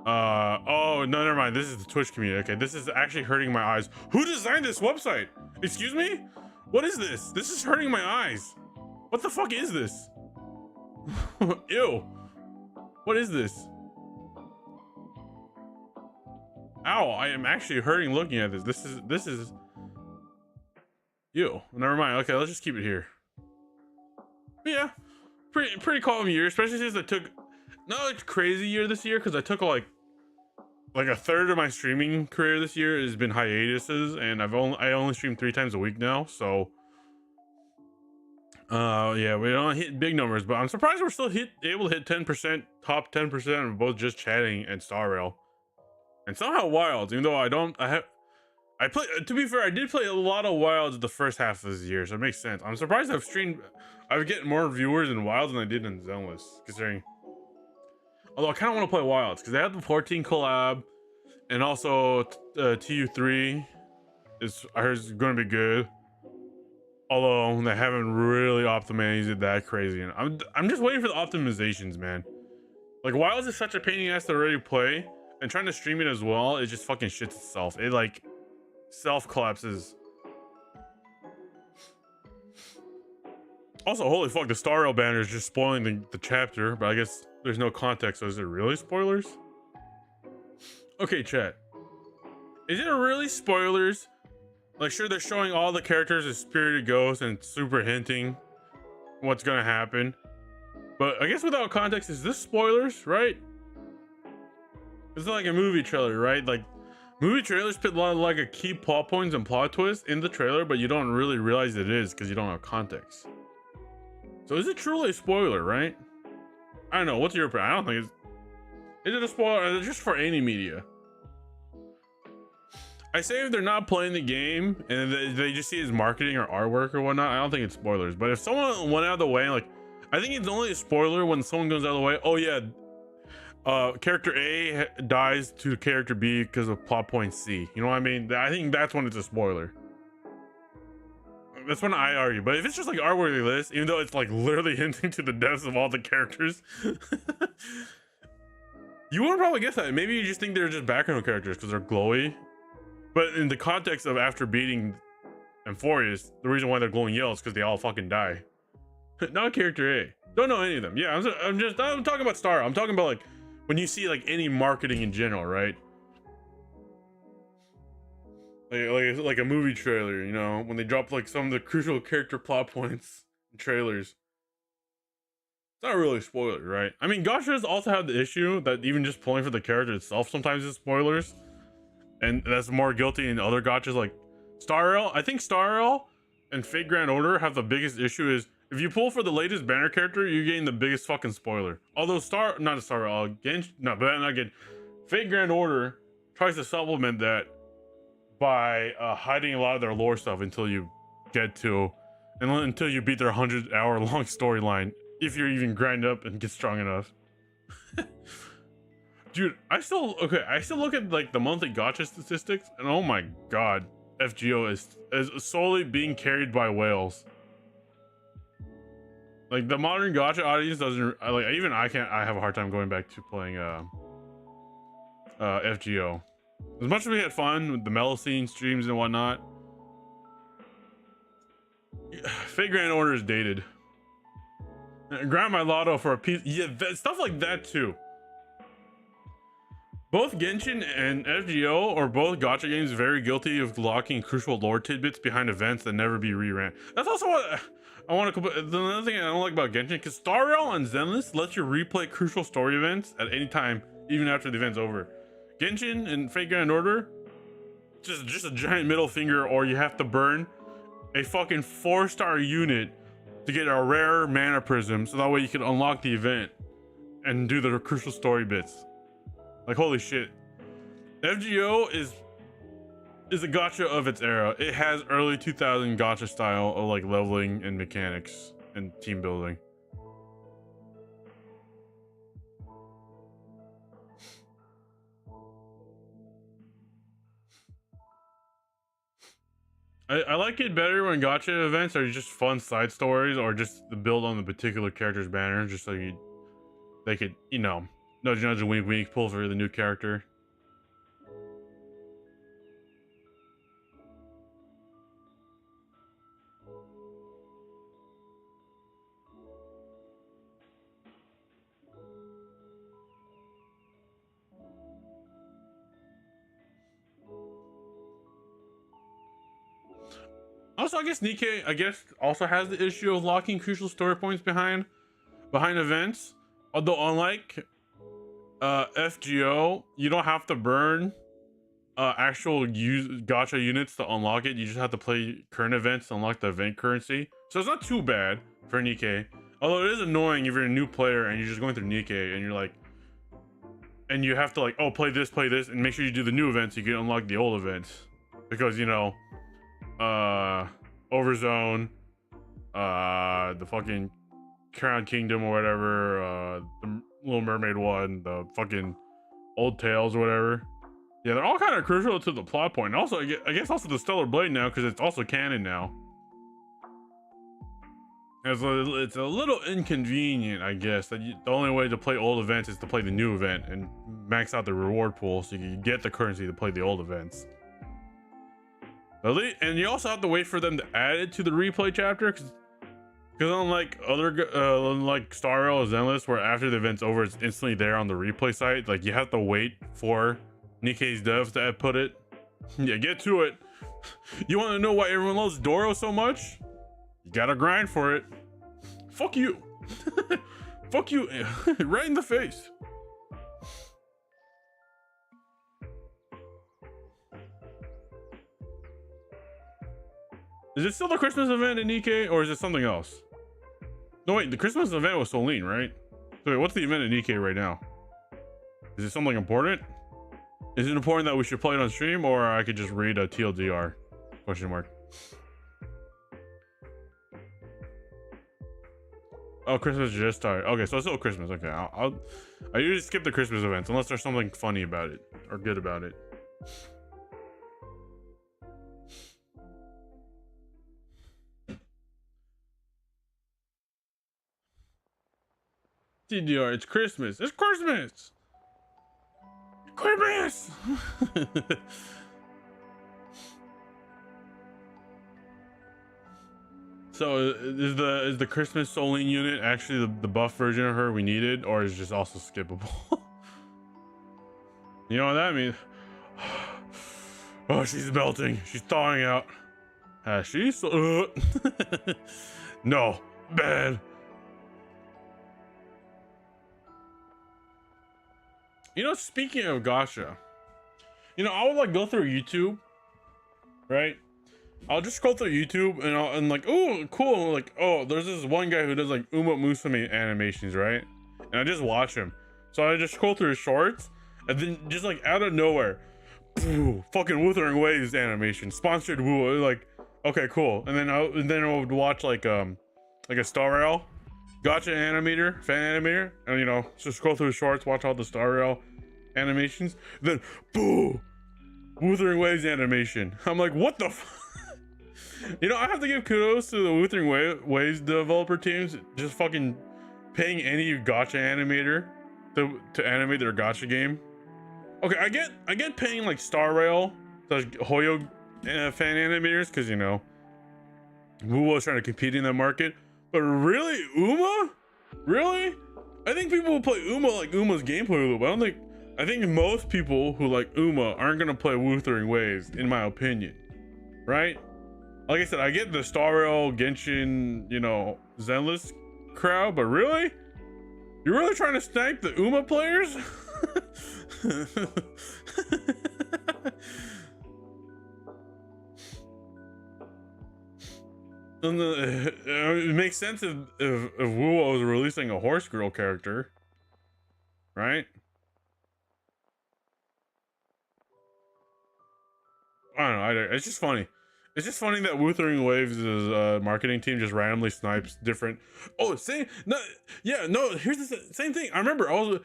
Oh, no, never mind. This is the Twitch community. Okay, this is actually hurting my eyes. Who designed this website? Excuse me? What is this? This is hurting my eyes. What the fuck is this? Ew. What is this? Ow, I am actually hurting looking at this. This is ew. Never mind. Okay, let's just keep it here. But yeah, pretty calm year, especially since I took not a crazy year this year, because I took like a third of my streaming career this year has been hiatuses, and I only stream 3 times a week now, so yeah, we don't hit big numbers, but I'm surprised we're still able to hit 10%, top 10% of both just chatting and Star Rail. And somehow Wilds, even though I play, to be fair, I did play a lot of Wilds the first half of this year, so it makes sense. I'm surprised I would get more viewers in Wilds than I did in Zenless, considering. Although I kind of want to play Wilds, because they have the 14 collab, and also TU3 I heard is going to be good. Although they haven't really optimized it that crazy. And I'm just waiting for the optimizations, man. Like, Wilds is such a pain in the ass to already play, and trying to stream it as well, it just fucking shits itself. It like self collapses. Also, holy fuck, the Star Rail banner is just spoiling the chapter, but I guess there's no context, so is it really spoilers? Okay, chat. Is it really spoilers? Like, sure, they're showing all the characters as spirited ghosts and super hinting what's gonna happen. But I guess without context, is this spoilers, right? It's like a movie trailer, right? Like, movie trailers put a lot of like a key plot points and plot twists in the trailer, but you don't really realize it is because you don't have context. So is it truly a spoiler, right? I don't know. What's your opinion? I don't think is it a spoiler? Just for any media. I say if they're not playing the game and they just see it as marketing or artwork or whatnot, I don't think it's spoilers. But if someone went out of the way, like, I think it's only a spoiler when someone goes out of the way. Oh yeah, character A dies to character B because of plot point C. You know what I mean? I think that's when it's a spoiler. That's when I argue. But if it's just like artwork like this, even though it's like literally hinting to the deaths of all the characters, you wouldn't probably guess that. Maybe you just think they're just background characters because they're glowy. But in the context of after beating Amphorius, the reason why they're glowing yellow is because they all fucking die. Not character A. Don't know any of them. Yeah, I'm talking about Star. I'm talking about like when you see like any marketing in general, right? Like a movie trailer, you know, when they drop like some of the crucial character plot points in trailers. It's not really a spoiler, right? I mean, gachas also have the issue that even just pulling for the character itself sometimes is spoilers. And that's more guilty in other gachas like Star Rail. I think Star Rail and Fate Grand Order have the biggest issue is if you pull for the latest banner character, you're getting the biggest fucking spoiler. Although Fate Grand Order tries to supplement that by hiding a lot of their lore stuff until you beat their 100-hour long storyline, if you're even grind up and get strong enough. Dude, I still look at like the monthly gacha statistics, and oh my god, FGO is solely being carried by whales. Like, the modern gacha audience doesn't like, even I have a hard time going back to playing FGO. As much as we had fun with the Melocene streams and whatnot, Fate Grand Order is dated. Grind my lotto for a piece, yeah, stuff like that too. Both Genshin and FGO are both gacha games very guilty of locking crucial lore tidbits behind events that never be reran. That's also what I want to. Another thing I don't like about Genshin, because Star Rail and Zenless lets you replay crucial story events at any time, even after the event's over. Genshin and Fate Grand Order, just a giant middle finger, or you have to burn a fucking 4-star unit to get a rare mana prism, so that way you can unlock the event and do the crucial story bits. Like, holy shit. FGO is a gacha of its era. It has early 2000 gacha style of like leveling and mechanics and team building. I like it better when gacha events are just fun side stories or just the build on the particular character's banner, just so they could, you know, nudge, nudge, wink, wink, pull for the new character. Also, I guess Nikkei, also has the issue of locking crucial story points behind events. Although unlike FGO, you don't have to burn actual gacha units to unlock it. You just have to play current events to unlock the event currency. So it's not too bad for Nikkei. Although it is annoying if you're a new player and you're just going through Nikkei and you're like, and you have to like, oh, play this, and make sure you do the new events so you can unlock the old events. Because, you know, Overzone, the fucking Crown Kingdom or whatever, the Little Mermaid one, the fucking Old Tales or whatever. Yeah, they're all kind of crucial to the plot point. And also, I guess also the Stellar Blade now, because it's also canon now. It's a little inconvenient, I guess, that the only way to play old events is to play the new event and max out the reward pool so you can get the currency to play the old events. And you also have to wait for them to add it to the replay chapter, because unlike other like Star Rail or Zenless, where after the event's over it's instantly there on the replay site, like you have to wait for Nikkei's devs to put it. Yeah, get to it. You want to know why everyone loves Doro so much? You gotta grind for it. Fuck you. Fuck you. Right in the face. Is it still the Christmas event in Nikkei, or is it something else? No, wait, the Christmas event was Solene, right? So wait, what's the event in Nikkei right now? Is it something important? Is it important that we should play it on stream, or I could just read a TLDR? Question mark. Oh, Christmas just started. Okay, so it's still Christmas. Okay, I usually skip the Christmas events unless there's something funny about it or good about it. TDR, it's Christmas. It's Christmas. Christmas. So is the Christmas Solene unit actually the buff version of her we needed, or is it just also skippable? You know what that means? Oh, she's melting. She's thawing out. She's no, bad. You know, speaking of gacha, you know, I would like go through YouTube, right? I'll just scroll through YouTube and like, oh, cool. Like, oh, there's this one guy who does like Uma Musume animations, right? And I just watch him. So I just scroll through his shorts, and then just like out of nowhere, fucking Wuthering Waves animation, sponsored Woo. Like, okay, cool. And then I would watch like a Star Rail gotcha animator, fan animator, and you know, just scroll through his shorts, watch all the Star Rail animations, then boo, Wuthering Waves animation. I'm like, what the You know, I have to give kudos to the Wuthering Waves developer teams, just fucking paying any gotcha animator to animate their gotcha game. Okay, I get paying like Star Rail, Hoyo fan animators, because you know, Wuwa is trying to compete in that market. But really, Uma? Really? I think people will play Uma like Uma's gameplay loop. I think most people who like Uma aren't gonna play Wuthering Waves, in my opinion. Right? Like I said, I get the Star Rail, Genshin, you know, Zenless crowd, but really? You're really trying to snipe the Uma players? It makes sense if Wuo was releasing a horse girl character, right? I don't know. It's just funny. It's just funny that Wuthering Waves' marketing team just randomly snipes different. Oh, here's the same thing. I remember I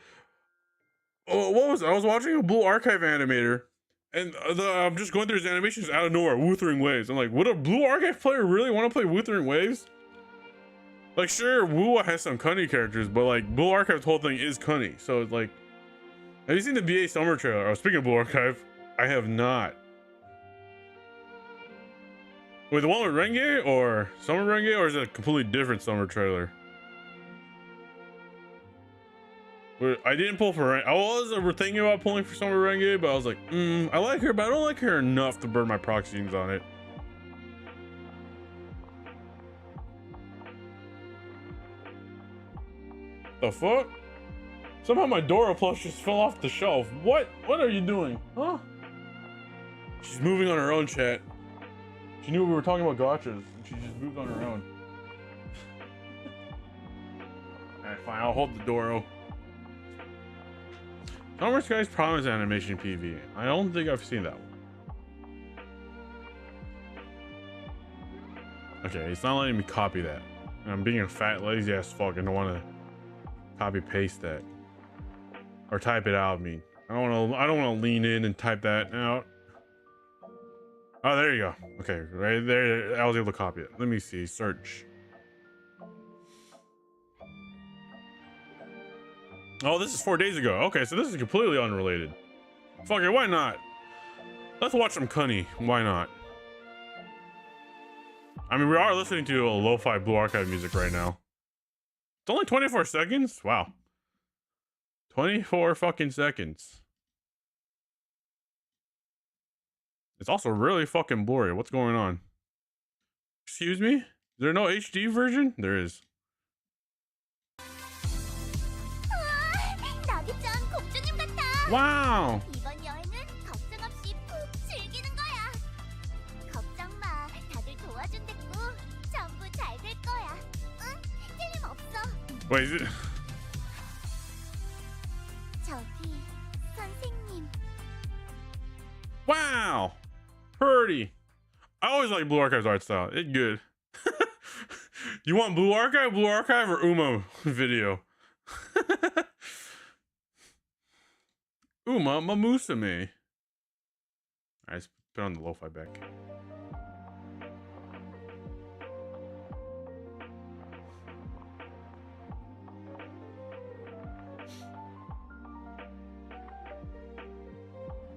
was watching a Blue Archive animator. And I'm just going through his animations out of nowhere, Wuthering Waves. I'm like, would a Blue Archive player really want to play Wuthering Waves? Like, sure, Wuwa has some Cunny characters, but like, Blue Archive's whole thing is Cunny. So it's like, have you seen the BA Summer trailer? Oh, speaking of Blue Archive, I have not. Wait, the one with Renge or Summer Renge, or is it a completely different Summer trailer? I didn't pull for Renge. I was thinking about pulling for Summer Renge, but I was like, I like her, but I don't like her enough to burn my proxies on it. The fuck? Somehow my Dora plush just fell off the shelf. What? What are you doing? Huh? She's moving on her own, chat. She knew we were talking about gotchas, and she just moved on her own. Alright, fine. I'll hold the Doro. Summer Sky's Promise Animation PV. I don't think I've seen that one. Okay, it's not letting me copy that. And I'm being a fat, lazy ass fuck and don't want to copy paste that or type it out. I mean, I don't want to lean in and type that out. Oh, there you go. Okay, right there. I was able to copy it. Let me see. Search. Oh, this is 4 days ago. Okay, so this is completely unrelated. Fuck it, why not? Let's watch some Cunny. Why not? I mean, we are listening to a lo-fi Blue Archive music right now. It's only 24 seconds? Wow. 24 fucking seconds. It's also really fucking blurry. What's going on? Excuse me? Is there no HD version? There is. Wow. 이번 여행은 걱정 없이 푹 즐기는 거야. 걱정 마, 다들 도와준댔고 전부 잘 될 거야. 응? 틀림없어. Wait, is it? 저기 선생님. Wow. Pretty. I always like Blue Archive's art style. It's good. You want Blue Archive, or Uma video? Uma Mamusame. Alright, let's put on the lo-fi back.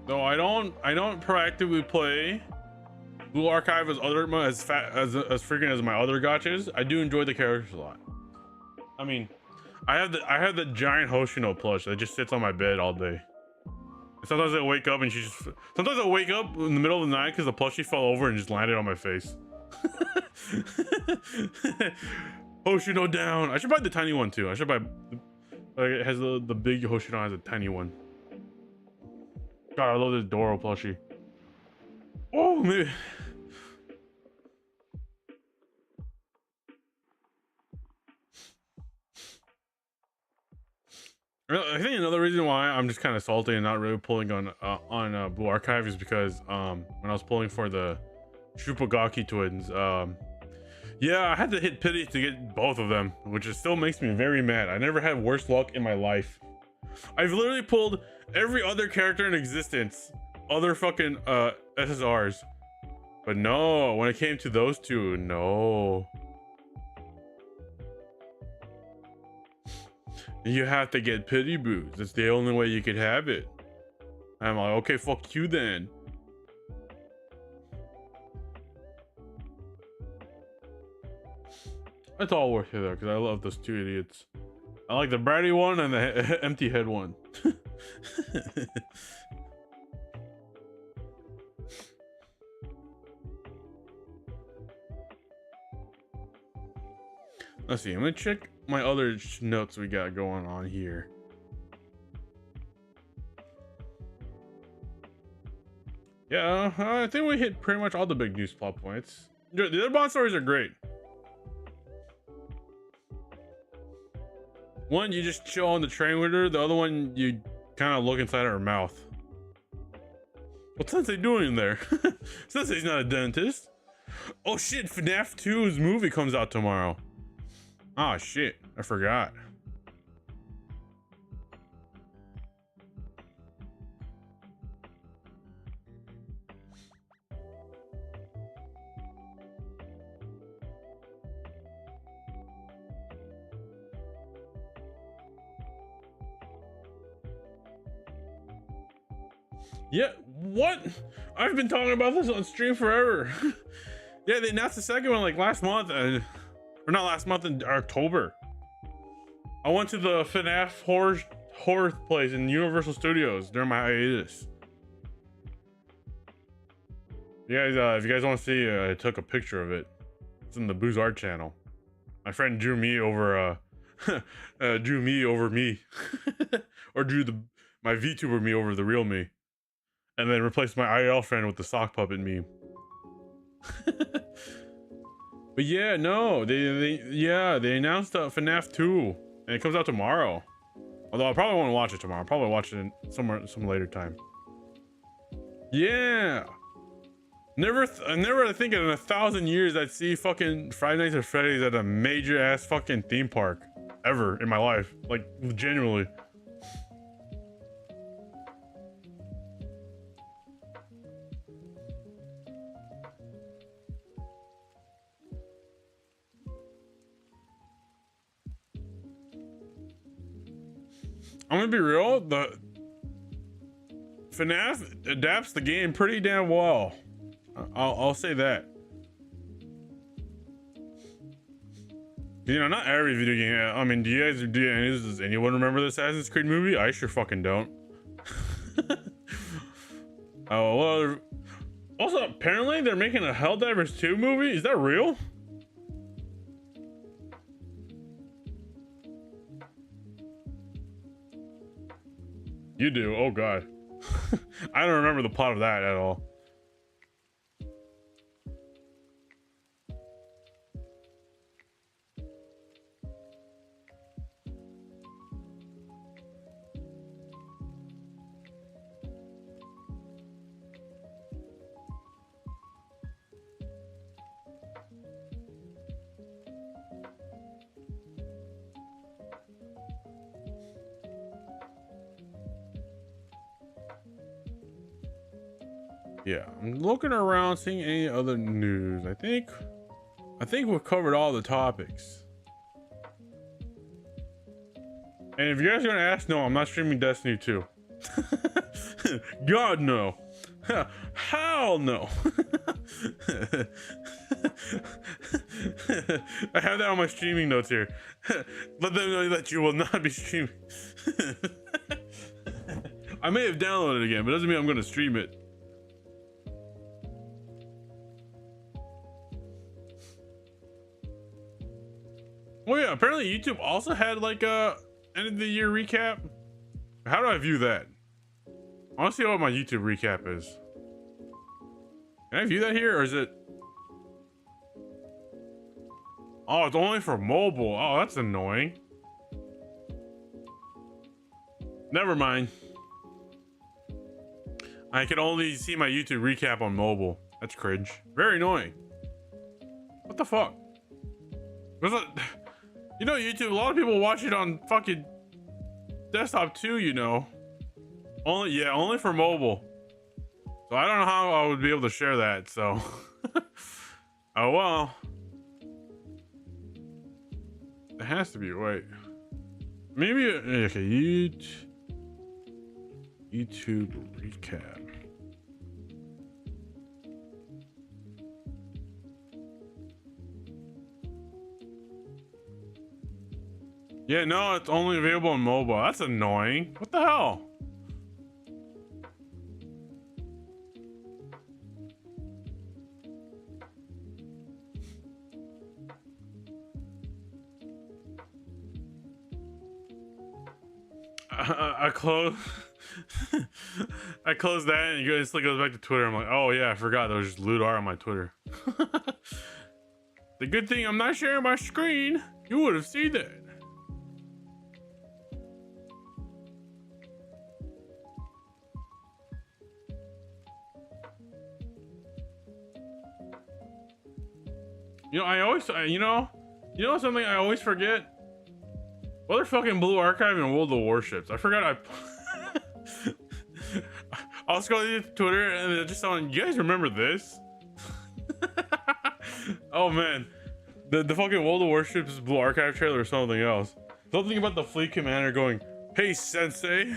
No, I don't proactively play Blue Archive as frequent as my other gotchas. I do enjoy the characters a lot. I mean, I have the giant Hoshino plush that just sits on my bed all day. Sometimes I wake up and sometimes I wake up in the middle of the night because the plushie fell over and just landed on my face. Hoshino down. I should buy the tiny one too. I should buy, like, it has the big Hoshino has a tiny one. God, I love this Doro plushie. Oh, maybe. I think another reason why I'm just kind of salty and not really pulling on Blue Archive is because when I was pulling for the Shupagaki twins, yeah, I had to hit pity to get both of them, which still makes me very mad. I never had worse luck in my life. I've literally pulled every other character in existence, other fucking SSRs, but no, when it came to those two, no. You have to get pity boosts. It's the only way you could have it. I'm like, okay, fuck you then. It's all worth it though, because I love those two idiots. I like the bratty one and the empty head one. Let's see, I'm gonna check my other notes we got going on here. Yeah, I think we hit pretty much all the big news plot points. The other Bond stories are great. One, you just chill on the train with her. The other one, you kind of look inside her mouth. What's Sensei doing in there? Sensei's not a dentist. Oh shit, FNAF 2's movie comes out tomorrow. Oh shit, I forgot. Yeah, what? I've been talking about this on stream forever. Yeah, they announced the second one like last month, or not last month, in October. I went to the FNAF horror place in Universal Studios during my hiatus. You guys, if you guys want to see, I took a picture of it. It's in the Booze Art channel. My friend drew me over drew me over me, or drew my VTuber me over the real me, and then replaced my IRL friend with the sock puppet meme. But yeah, no, they announced FNAF 2, and it comes out tomorrow. Although I probably won't watch it tomorrow. I'll probably watch it some later time. Yeah. Never think in 1,000 years I'd see fucking Five Nights at Freddy's at a major ass fucking theme park ever in my life. Like, genuinely. I'm gonna be real, the FNAF adapts the game pretty damn well. I'll say that. You know, not every video game. I mean, does anyone remember the Assassin's Creed movie? I sure fucking don't. Oh, well. Also, apparently they're making a Helldivers 2 movie. Is that real? You do? Oh god. I don't remember the plot of that at all. Yeah, I'm looking around, seeing any other news. I think we've covered all the topics. And if you guys are gonna ask, no, I'm not streaming Destiny 2. God no. Hell no. I have that on my streaming notes here. Let them know that you will not be streaming. I may have downloaded it again, but it doesn't mean I'm gonna stream it. Oh yeah, apparently YouTube also had like a end of the year recap. How do I view that? I want to see what my YouTube recap is. Can I view that here, or is it? Oh, it's only for mobile. Oh, that's annoying. Never mind. I can only see my YouTube recap on mobile. That's cringe. Very annoying. What the fuck? You know, YouTube, a lot of people watch it on fucking desktop too, you know. Only for mobile. So I don't know how I would be able to share that, so. Oh well. It has to be, wait. Maybe, okay, YouTube recap. Yeah, no, it's only available on mobile. That's annoying. What the hell? I close. I closed that, and it instantly goes back to Twitter. I'm like, oh yeah, I forgot there was just loot art on my Twitter. The good thing I'm not sharing my screen. You would have seen that. You know, you know something I always forget? Motherfucking Blue Archive and World of Warships. I forgot I was scrolling through Twitter and it just someone, you guys remember this? Oh man. The fucking World of Warships Blue Archive trailer or something else. Something about the fleet commander going, hey sensei,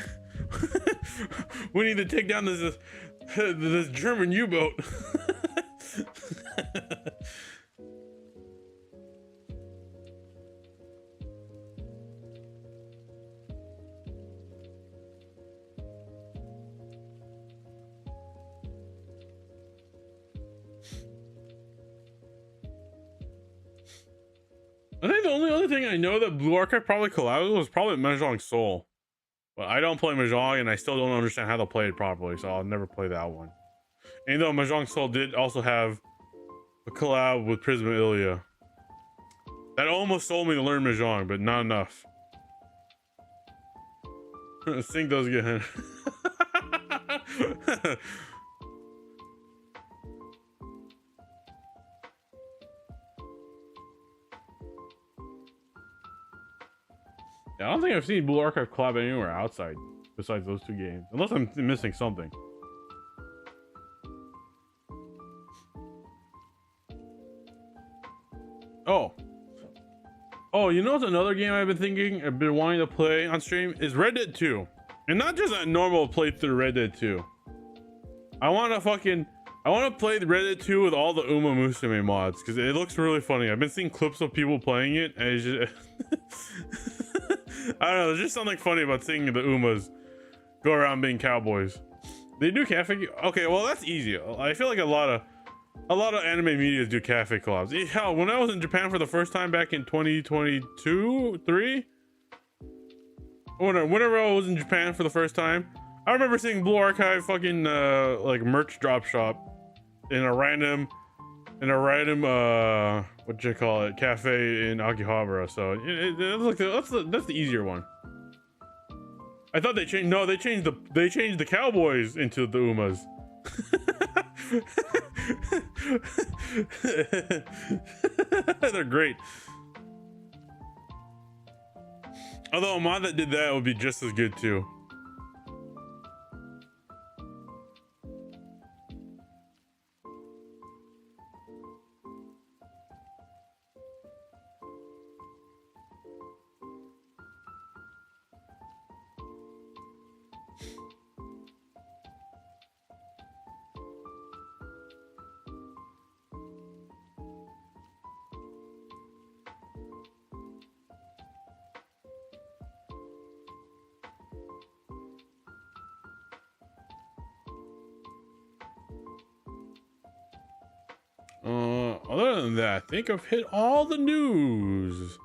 we need to take down this German U-boat. I think the only other only thing I know that Blue Archive probably collabed with was probably Mahjong Soul. But I don't play Mahjong and I still don't understand how to play it properly, so I'll never play that one. And though Mahjong Soul did also have a collab with Prisma Ilya. That almost sold me to learn Mahjong, but not enough. Sync those again. I don't think I've seen Blue Archive collab anywhere outside besides those two games, unless I'm missing something. Oh, you know what's another game I've been wanting to play on stream is Red Dead 2. And not just a normal playthrough Red Dead 2. I want to play the Red Dead 2 with all the Uma Musume mods because it looks really funny. I've been seeing clips of people playing it and it's just I don't know, there's just something funny about seeing the Umas go around being cowboys. They do cafe. Okay, well that's easy. I feel like a lot of anime media do cafe collabs. Hell, when I was in Japan for the first time back in 2022, 3, whenever I was in Japan for the first time, I remember seeing Blue Archive fucking like merch drop shop in a random what you call it, cafe in Akihabara. So it looks like that's the easier one. I thought they changed. No, they changed the cowboys into the Umas. They're great. Although a mod that did that would be just as good too. Other than that, I think I've hit all the news.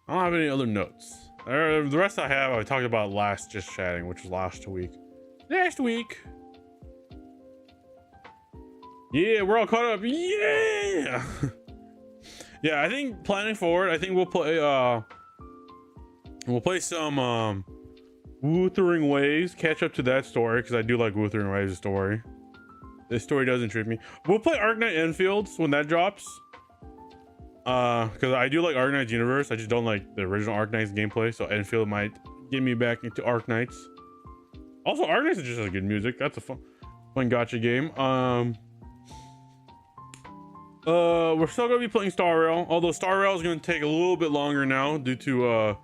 I don't have any other notes. The rest I have, I talked about last just chatting, which was last week. Yeah, we're all caught up. Yeah. Yeah, I think planning forward, I think we'll play some Wuthering Waves, catch up to that story because I do like Wuthering Waves' story. This story does intrigue me. We'll play Arknight Enfields when that drops. Because I do like Arknight's universe. I just don't like the original Arknight's gameplay. So Enfield might get me back into Arknights. Also, Arknights just has good music. That's a fun gacha game. We're still gonna be playing Star Rail. Although Star Rail is gonna take a little bit longer now due to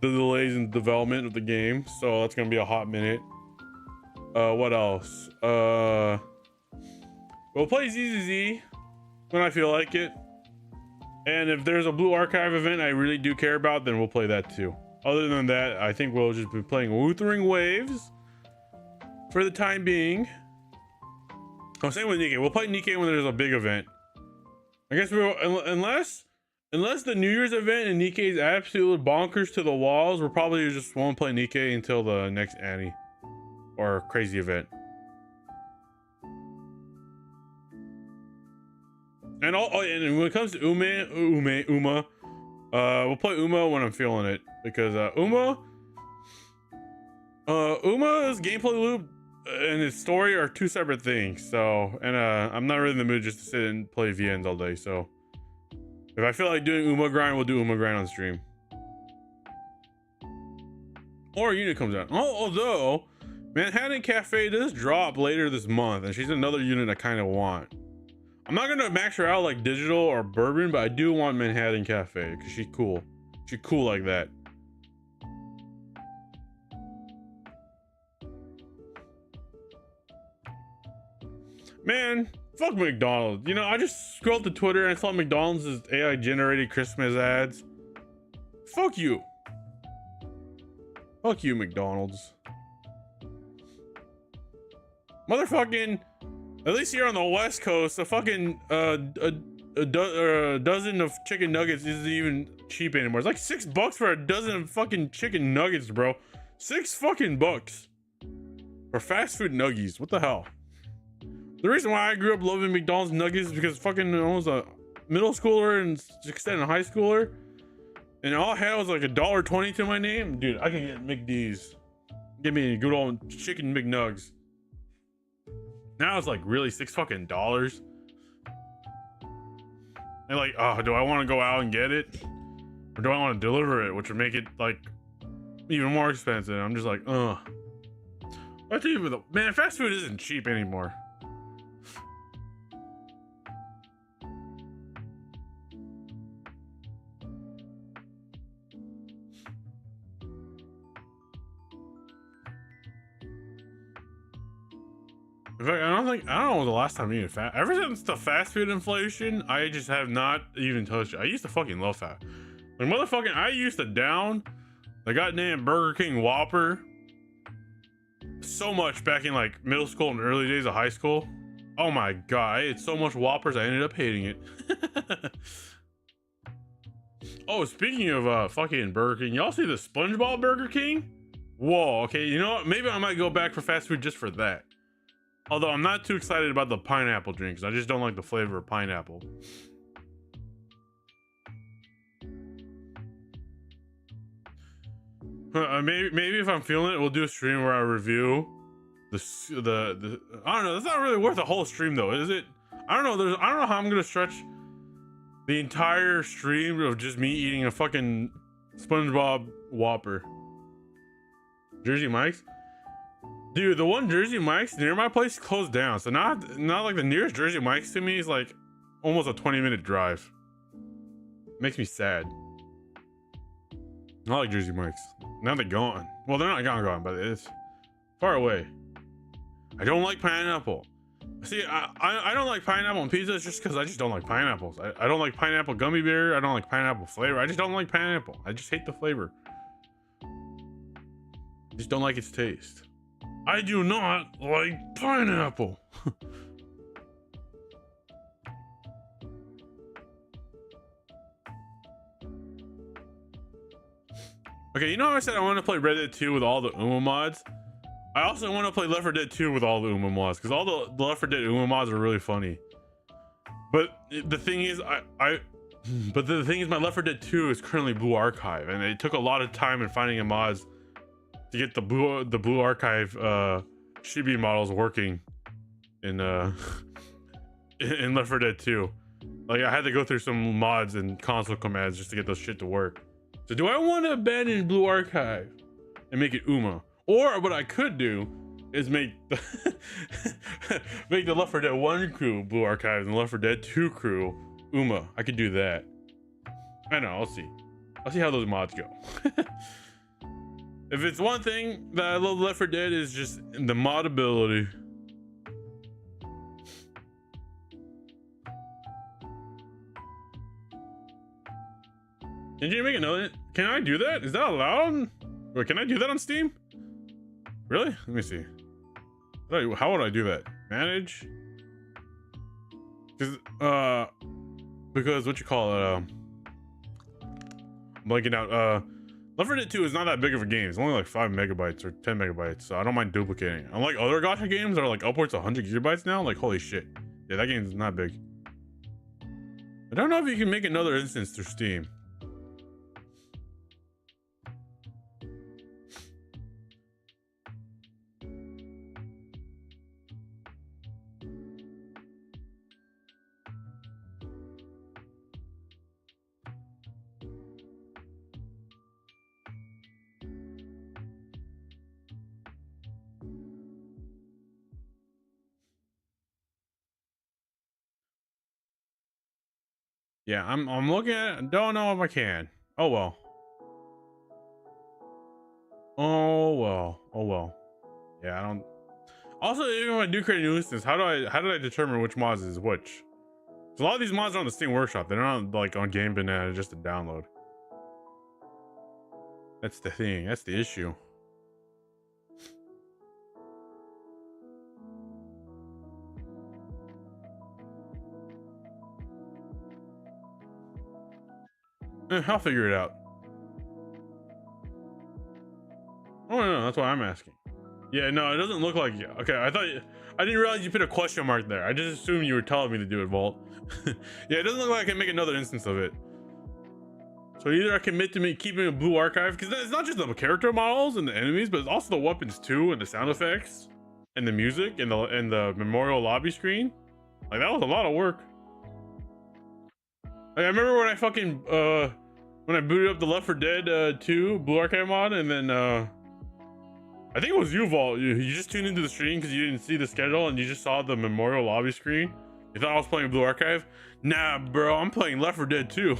the delays in development of the game. So that's gonna be a hot minute. What else? We'll play ZZZ when I feel like it. And if there's a Blue Archive event I really do care about, then we'll play that too. Other than that, I think we'll just be playing Wuthering Waves for the time being. Oh, same with Nikkei. We'll play Nikkei when there's a big event. I guess we'll, unless the New Year's event and Nikkei is absolutely bonkers to the walls, we'll probably just won't play Nikkei until the next Annie or crazy event. And and when it comes to Uma, we'll play Uma when I'm feeling it because Uma's gameplay loop and its story are two separate things. So, and I'm not really in the mood just to sit and play VNs all day. So, if I feel like doing Uma grind, we'll do Uma grind on stream. Or a unit comes out. Although Manhattan Cafe does drop later this month, and she's another unit I kind of want. I'm not gonna max her out like Digital or Bourbon, but I do want Manhattan Cafe because she's cool. She's cool like that. Man, fuck McDonald's. You know, I just scrolled to Twitter and I saw McDonald's is AI generated Christmas ads. Fuck you. Fuck you, McDonald's. Motherfucking, at least here on the West Coast, a fucking a dozen of chicken nuggets isn't even cheap anymore. It's like $6 for a dozen of fucking chicken nuggets, bro. $6 for fast food nuggies. What the hell? The reason why I grew up loving McDonald's nuggets is because fucking I was a middle schooler and extended high schooler, and all I had was like $1.20 to my name. Dude, I can get McD's. Give me a good old chicken McNugs. Now it's like really $6. And like, oh, do I want to go out and get it, or do I want to deliver it, which would make it like even more expensive? I'm just like, ugh. I tell you, man, fast food isn't cheap anymore. In fact, I don't know the last time I ate fast. Ever since the fast food inflation, I just have not even touched it. I used to fucking love fast. Like motherfucking, I used to down the goddamn Burger King Whopper so much back in like middle school and early days of high school. Oh my god, I ate so much Whoppers I ended up hating it. Oh, speaking of fucking Burger King, y'all see the SpongeBob Burger King? Whoa, okay, you know what? Maybe I might go back for fast food just for that. Although I'm not too excited about the pineapple drinks. I just don't like the flavor of pineapple. Maybe if I'm feeling it, we'll do a stream where I review the I don't know. That's not really worth a whole stream though, is it? I don't know. I don't know how I'm gonna stretch the entire stream of just me eating a fucking SpongeBob Whopper. Jersey Mike's. Dude, the one Jersey Mike's near my place closed down. So not like the nearest Jersey Mike's to me is like almost a 20-minute drive. Makes me sad. I like Jersey Mike's. Now they're gone. Well, they're not gone, but it's far away. I don't like pineapple. See, I don't like pineapple on pizza just because I just don't like pineapples. I don't like pineapple gummy bear. I don't like pineapple flavor. I just don't like pineapple. I just hate the flavor. I just don't like its taste. I do not like pineapple. Okay, you know how I said I want to play Red Dead 2 with all the UMA mods? I also want to play Left 4 Dead 2 with all the UMA mods, because all the Left 4 Dead UMA mods are really funny. But the thing is, but the thing is, my Left 4 Dead 2 is currently Blue Archive, and it took a lot of time in finding a mods to get the Blue Archive chibi models working in in Left 4 Dead 2. Like I had to go through some mods and console commands just to get those shit to work. So do I want to abandon Blue Archive and make it UMA? Or what I could do is make the make the Left 4 Dead 1 crew Blue Archive and the Left 4 Dead 2 crew UMA. I could do that. I know, I'll see. I'll see how those mods go. If it's one thing that I love Left 4 Dead is just the modability. Can you make another? Can I do that? Is that allowed? Wait, can I do that on Steam? Really? Let me see. How would I do that? Manage? Because what you call it? I'm blanking out. Left 4 Dead 2 is not that big of a game. It's only like 5 megabytes or 10 megabytes, so I don't mind duplicating. Unlike other gacha games that are like upwards of 100 gigabytes now, like holy shit. Yeah, that game's not big. I don't know if you can make another instance through Steam. Yeah, I'm looking at it. Don't know if I can. Oh well. Oh well. Oh well. Yeah, I don't. Also, even if I do create a new instance, how do I determine which mods is which? So a lot of these mods are on the Steam Workshop. They're not like on Game Banana just to download. That's the thing. That's the issue. I'll figure it out. Oh no, that's why I'm asking. Yeah, no, it doesn't look like you. Okay, I didn't realize you put a question mark there. I just assumed you were telling me to do it, Vault. Yeah, it doesn't look like I can make another instance of it. So either I commit to keeping a blue archive, because it's not just the character models and the enemies, but it's also the weapons too, and the sound effects, and the music, and the memorial lobby screen. Like, that was a lot of work. Like, I remember when I fucking when I booted up the Left 4 Dead 2 blue archive mod, and then I think it was you, Vault. You just tuned into the stream because you didn't see the schedule and you just saw the memorial lobby screen. You thought I was playing Blue Archive? Nah, bro, I'm playing Left 4 Dead 2.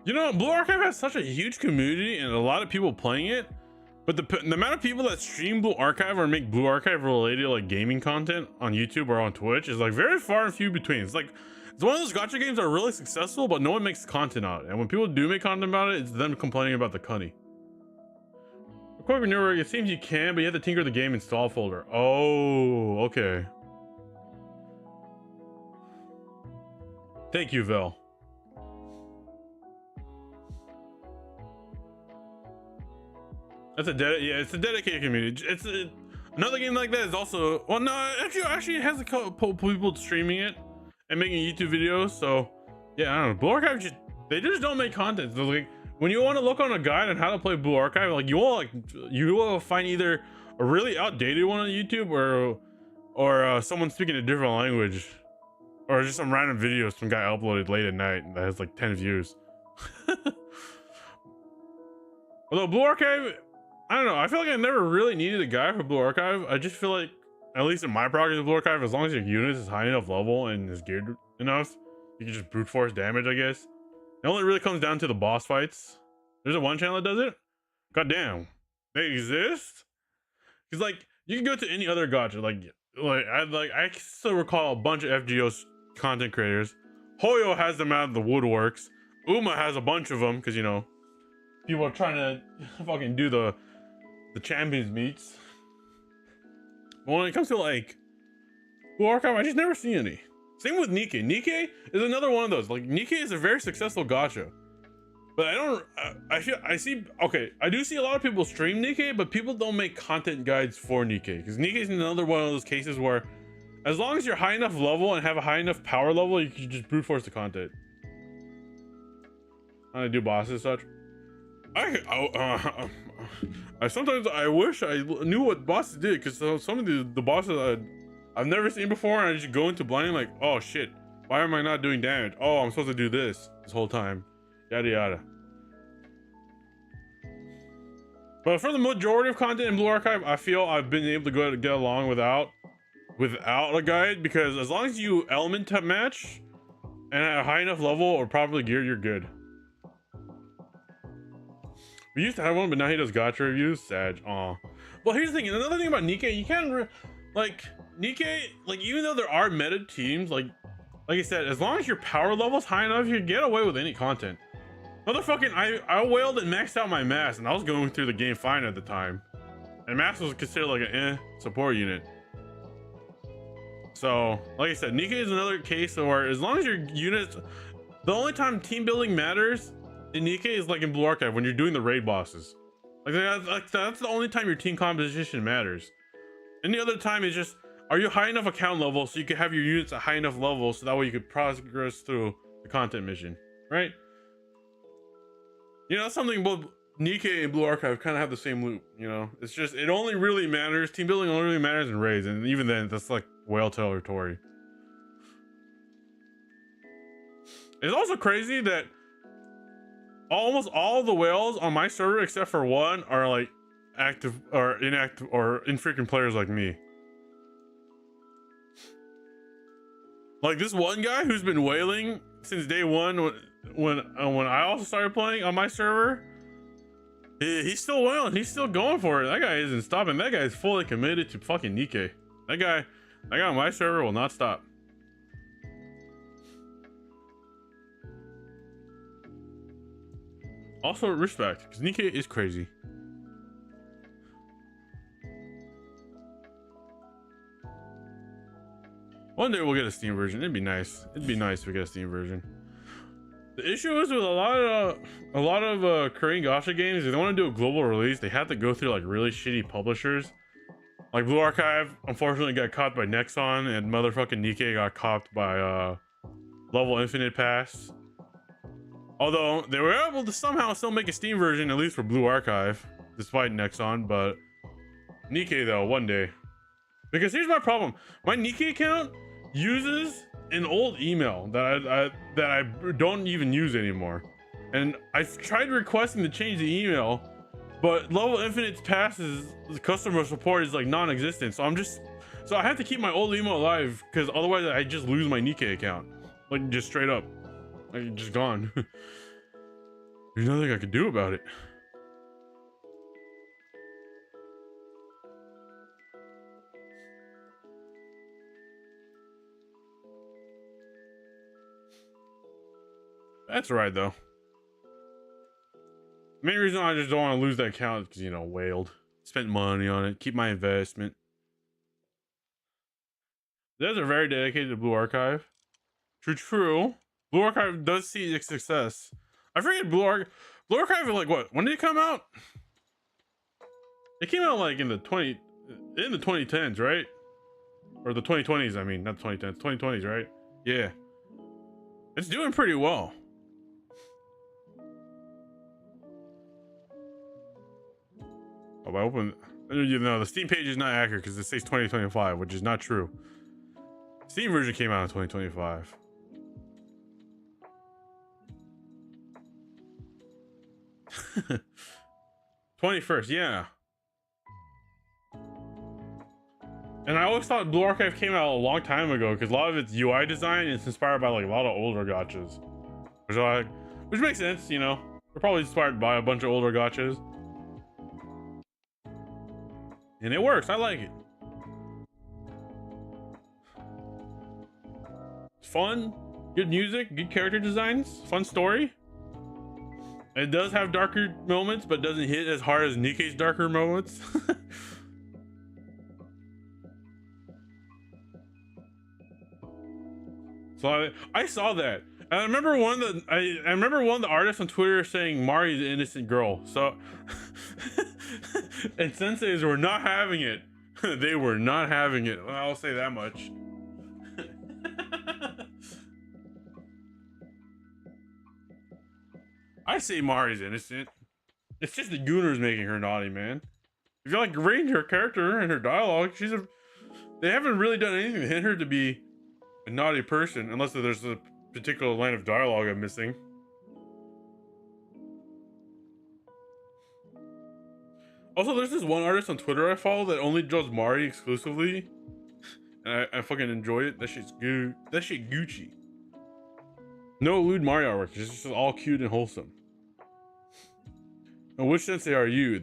You know, Blue Archive has such a huge community and a lot of people playing it, but the amount of people that stream Blue Archive or make Blue Archive related like gaming content on YouTube or on Twitch is like very far and few between. It's like, it's one of those gacha games that are really successful, but no one makes content out of it. And when people do make content about it, it's them complaining about the cunny. According to Newer, it seems you can, but you have to tinker the game install folder. Oh, okay. Thank you, Vel. That's it's a dedicated community. It's another game like that is also, well, no, actually it has a couple people streaming it and making YouTube videos. So yeah, I don't know. Blue Archive they just don't make content. So like, when you want to look on a guide on how to play Blue Archive, like you will find either a really outdated one on YouTube or someone speaking a different language, or just some random video some guy uploaded late at night that has like 10 views. Although Blue Archive, I don't know, I feel like I never really needed a guide for Blue Archive. I just feel like, at least in my progress of Blue Archive, as long as your unit is high enough level and is geared enough, you can just brute force damage, I guess. It only really comes down to the boss fights. There's a one channel that does it? God damn. They exist? Because like, you can go to any other gacha, I still recall a bunch of FGO content creators. Hoyo has them out of the woodworks. Uma has a bunch of them, because you know, people are trying to fucking do the champions meets. But when it comes to like Blue Archive, I just never see any. Same with Nikkei. Nikkei is another one of those. Like, Nikkei is a very successful gacha, but I do see a lot of people stream Nikkei, but people don't make content guides for Nikkei, because Nikkei is another one of those cases where as long as you're high enough level and have a high enough power level, you can just brute force the content. How to do bosses and such. Sometimes I wish I knew what bosses did, because some of the bosses I've never seen before, and I just go into blind like, oh shit, why am I not doing damage? Oh, I'm supposed to do this whole time, yada yada. But for the majority of content in Blue Archive, I feel I've been able to get along without a guide, because as long as you element type match and at a high enough level or properly geared, you're good. We used to have one, but now he does gacha reviews. Sag. Aw. Well, here's the thing. Another thing about Nikkei, you can't Nikkei, like, even though there are meta teams, like I said, as long as your power level's high enough, you get away with any content. Motherfucking, I wailed and maxed out my mass, and I was going through the game fine at the time. And mass was considered like an support unit. So, like I said, Nikkei is another case where as long as your units, the only time team building matters in Nikkei is like in Blue Archive when you're doing the raid bosses. Like that's the only time your team composition matters. Any other time is just, are you high enough account level so you can have your units at high enough level so that way you could progress through the content mission, right? You know, that's something both Nikkei and Blue Archive kind of have the same loop, you know? It's just, it only really matters, team building only really matters in raids, and even then, that's like whale territory. It's also crazy that almost all the whales on my server except for one are like active or inactive or infrequent players like me. Like this one guy who's been whaling since day one when I also started playing on my server, he's still whaling. He's still going for it. That guy isn't stopping. That guy is fully committed to fucking Nikkei. That guy on my server will not stop. Also respect, because Nikkei is crazy. One day we'll get a Steam version. It'd be nice. It'd be nice if we get a Steam version. The issue is with a lot of Korean gacha games, if they want to do a global release, they have to go through like really shitty publishers. Like Blue Archive, unfortunately, got caught by Nexon, and motherfucking Nikkei got caught by Level Infinite Pass. Although they were able to somehow still make a Steam version, at least for Blue Archive, despite Nexon. But Nikkei though, one day. Because here's my problem: my Nikkei account uses an old email that I don't even use anymore, and I've tried requesting to change the email, but Level Infinite Pass's customer support is like non-existent. So I have to keep my old email alive, because otherwise I just lose my Nikkei account, like just straight up, like just gone. There's nothing I could do about it. That's right though. Main reason I just don't want to lose that account is because, you know, whaled. Spent money on it. Keep my investment. Those are very dedicated to Blue Archive. True. Blue Archive does see its success. I forget Blue Archive, like what? When did it come out? It came out like in the 2010s, right? Or the 2020s, I mean, not 2010s, 2020s, right? Yeah. It's doing pretty well. Oh, I open, you know, the Steam page is not accurate because it says 2025, which is not true. Steam version came out in 2025. '21st, 21st, yeah. And I always thought Blue Archive came out a long time ago because a lot of its UI design is inspired by like a lot of older gachas, which makes sense, you know. They're probably inspired by a bunch of older gachas. And it works. I like it. It's fun, good music, good character designs, fun story. It does have darker moments, but doesn't hit as hard as Nikkei's darker moments. So I saw that. And I remember one of the artists on Twitter saying Mari's an innocent girl. So and senseis were not having it. They were not having it. I'll say that much. I say Mari's innocent. It's just the Gooners making her naughty, man. If you like reading her character and her dialogue, they haven't really done anything to hint her to be a naughty person, unless there's a particular line of dialogue I'm missing. Also, there's this one artist on Twitter I follow that only draws Mari exclusively, and I fucking enjoy it. That shit Gucci. No lewd Mari artwork. It's just all cute and wholesome. And which sensei are you?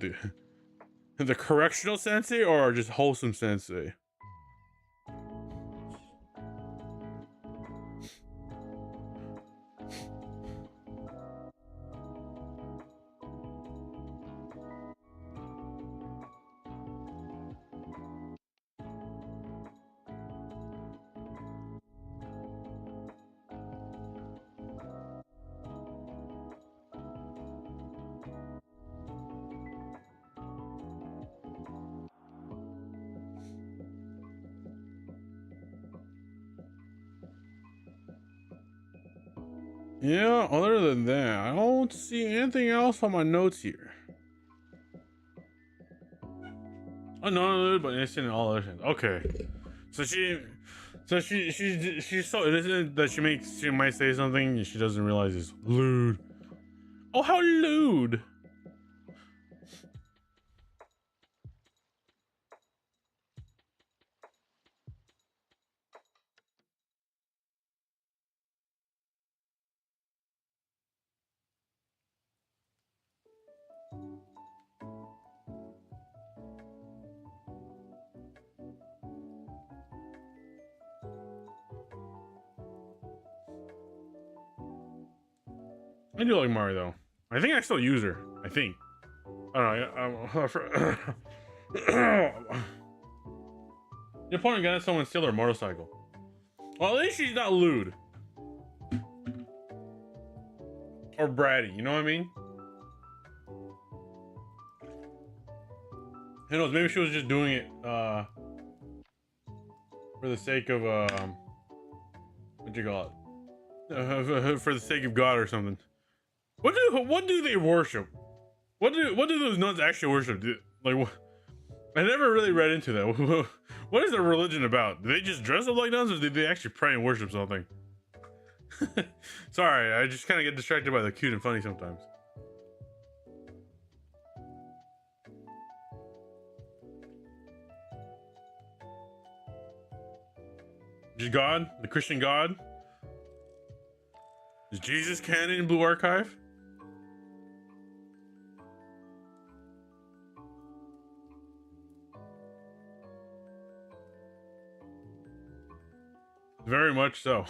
The correctional sensei or just wholesome sensei? Yeah, other than that, I don't see anything else on my notes here. Oh no, but it's in all other things. Okay, so she's so innocent that she might say something and she doesn't realize it's lewd. Oh, how lewd! I do like Mari though. I think I still use her. I think. I don't know. You're pointing a gun at someone steal their motorcycle. Well, at least she's not lewd or bratty. You know what I mean? Who knows? Maybe she was just doing it for the sake of what you call it? For the sake of God or something. What do they worship? What do those nuns actually worship? Like what? I never really read into that. What is their religion about? Do they just dress up like nuns, or do they actually pray and worship something? Sorry, I just kind of get distracted by the cute and funny sometimes. Just God? The Christian God? Is Jesus canon in Blue Archive? Very much so.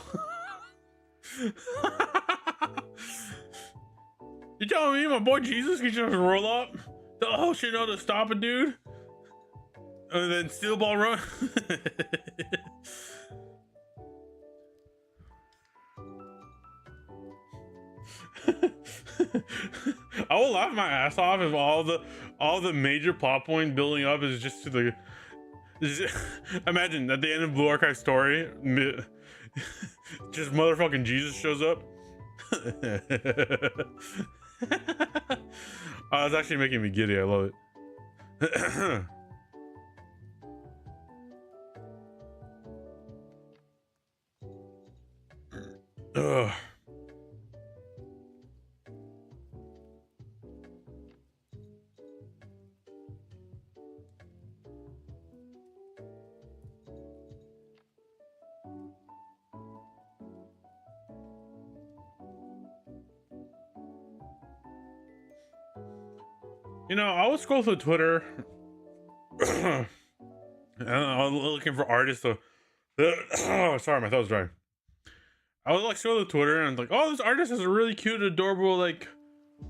You telling me my boy Jesus can just roll up? The whole shit know to stop a dude? And then steel ball run? I will laugh my ass off if all the major plot point building up is just to the imagine at the end of Blue Archive story just motherfucking Jesus shows up. Oh, it's actually making me giddy. I love it. Ugh. You know, I was scrolling through Twitter and I was looking for artists. So, oh, sorry, my throat was dry. I was like scrolling through Twitter and I'm like, oh, this artist has a really cute, adorable, like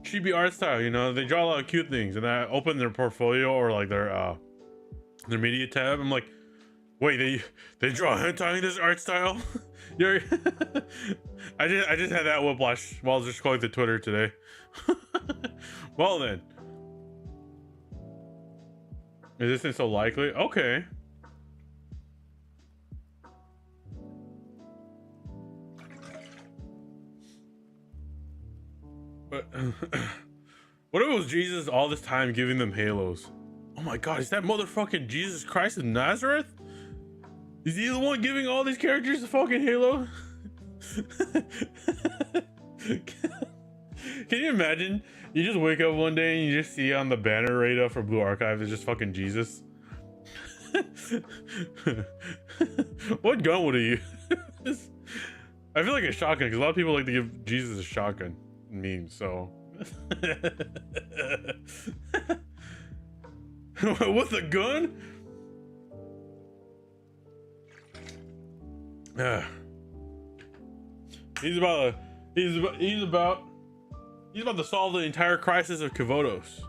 chibi art style. You know, they draw a lot of cute things. And I opened their portfolio or like their media tab. I'm like, wait, they draw hentai in this art style? You're I just had that whiplash while I was just scrolling through Twitter today. Well then. Is this so likely? Okay. But what if it was Jesus all this time giving them halos? Oh my god, is that motherfucking Jesus Christ of Nazareth? Is he the one giving all these characters a fucking halo? Can you imagine? You just wake up one day and you just see on the banner right up for Blue Archive is just fucking Jesus. What gun would he use? I feel like a shotgun because a lot of people like to give Jesus a shotgun meme. So with a gun? He's about to solve the entire crisis of Kavotos.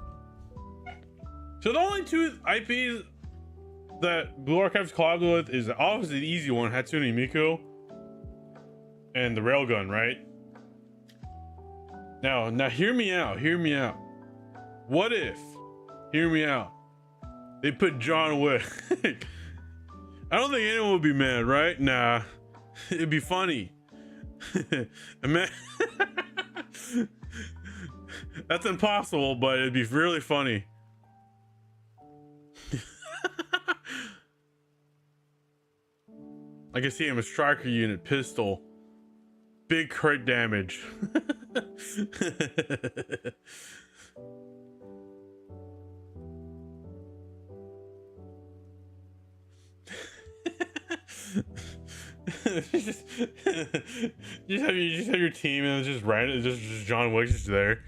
So the only two IPs that Blue Archive's collabed with is obviously the easy one, Hatsune Miku, and the Railgun, right? Now hear me out. What if, hear me out, they put John Wick? I don't think anyone would be mad, right? Nah, it'd be funny. That's impossible, but it'd be really funny. I can see him a striker unit, pistol, big crit damage. just have your team and it's just random, just John Wick just there.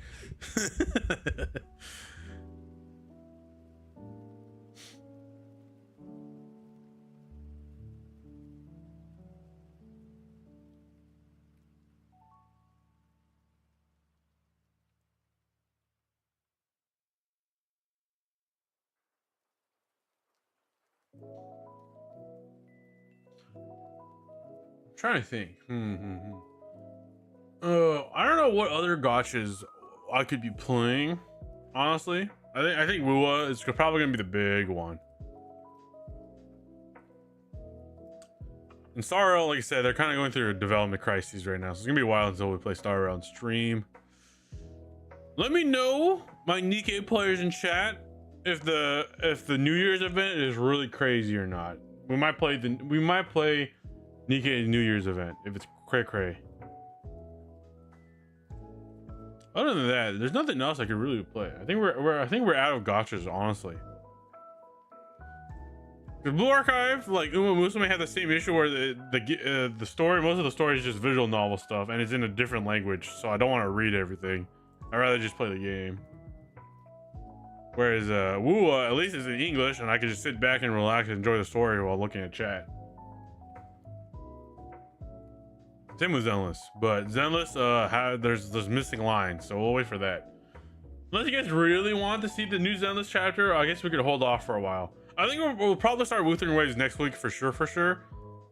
Trying to think. I don't know what other gotchas I could be playing. Honestly, I think Wua is probably gonna be the big one. And Star Rail, like I said, they're kind of going through a development crises right now, so it's gonna be a while until we play Star Rail on stream. Let me know, my Nikkei players in chat, if the New Year's event is really crazy or not. We might play Nikkei's New Year's event if it's cray cray. Other than that, there's nothing else I could really play. I think we're out of gotchas, honestly. The Blue Archive, like Uma Musume, had the same issue where the story, most of the story is just visual novel stuff, and it's in a different language, so I don't want to read everything. I'd rather just play the game. Whereas Wua, at least it's in English, and I can just sit back and relax and enjoy the story while looking at chat. Same with Zenless, but Zenless there's missing lines, so we'll wait for that. Unless you guys really want to see the new Zenless chapter, I guess we could hold off for a while. I think we'll probably start Wuthering Waves next week for sure. The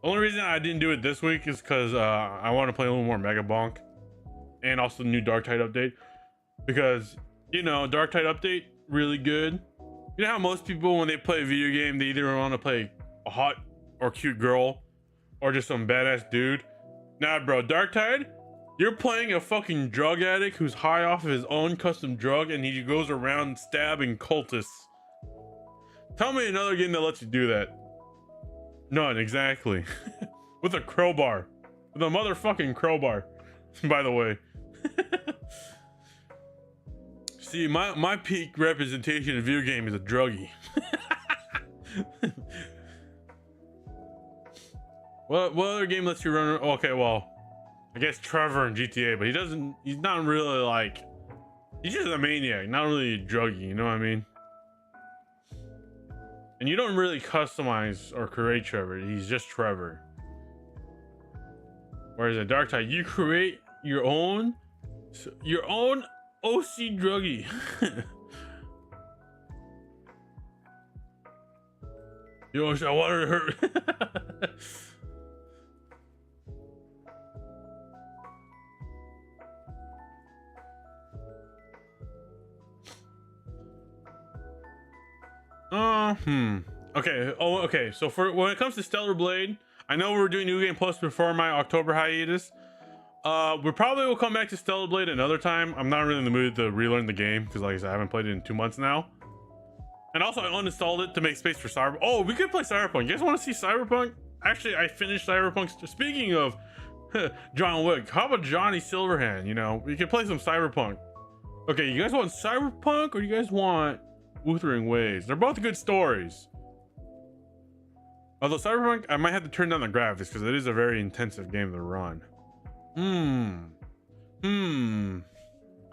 only reason I didn't do it this week is because I want to play a little more Mega Bonk, and also the new Dark Tide update, because you know, Dark Tide update really good. You know how most people, when they play a video game, they either want to play a hot or cute girl or just some badass dude. Nah, bro, Dark Tide, you're playing a fucking drug addict who's high off of his own custom drug, and he goes around stabbing cultists. Tell me another game that lets you do that. None, exactly. With a crowbar. With a motherfucking crowbar, by the way. See, my peak representation in video game is a druggie. What other game lets you run? Okay, well, I guess Trevor in GTA, but he's not really like, he's just a maniac, not really a druggie, you know what I mean? And you don't really customize or create Trevor, he's just Trevor. Whereas at Dark Tide, you create your own OC druggie. Yo, I wanted to hurt. Okay. Oh, okay. So when it comes to Stellar Blade, I know we're doing New Game Plus before my October hiatus. We probably will come back to Stellar Blade another time. I'm not really in the mood to relearn the game because, like I said, I haven't played it in 2 months now. And also, I uninstalled it to make space for Cyberpunk. Oh, we could play Cyberpunk. You guys want to see Cyberpunk? Actually, I finished Cyberpunk. Speaking of John Wick, how about Johnny Silverhand? You know, we could play some Cyberpunk. Okay, you guys want Cyberpunk or you guys want Wuthering Waves? They're both good stories. Although Cyberpunk, I might have to turn down the graphics because it is a very intensive game to run.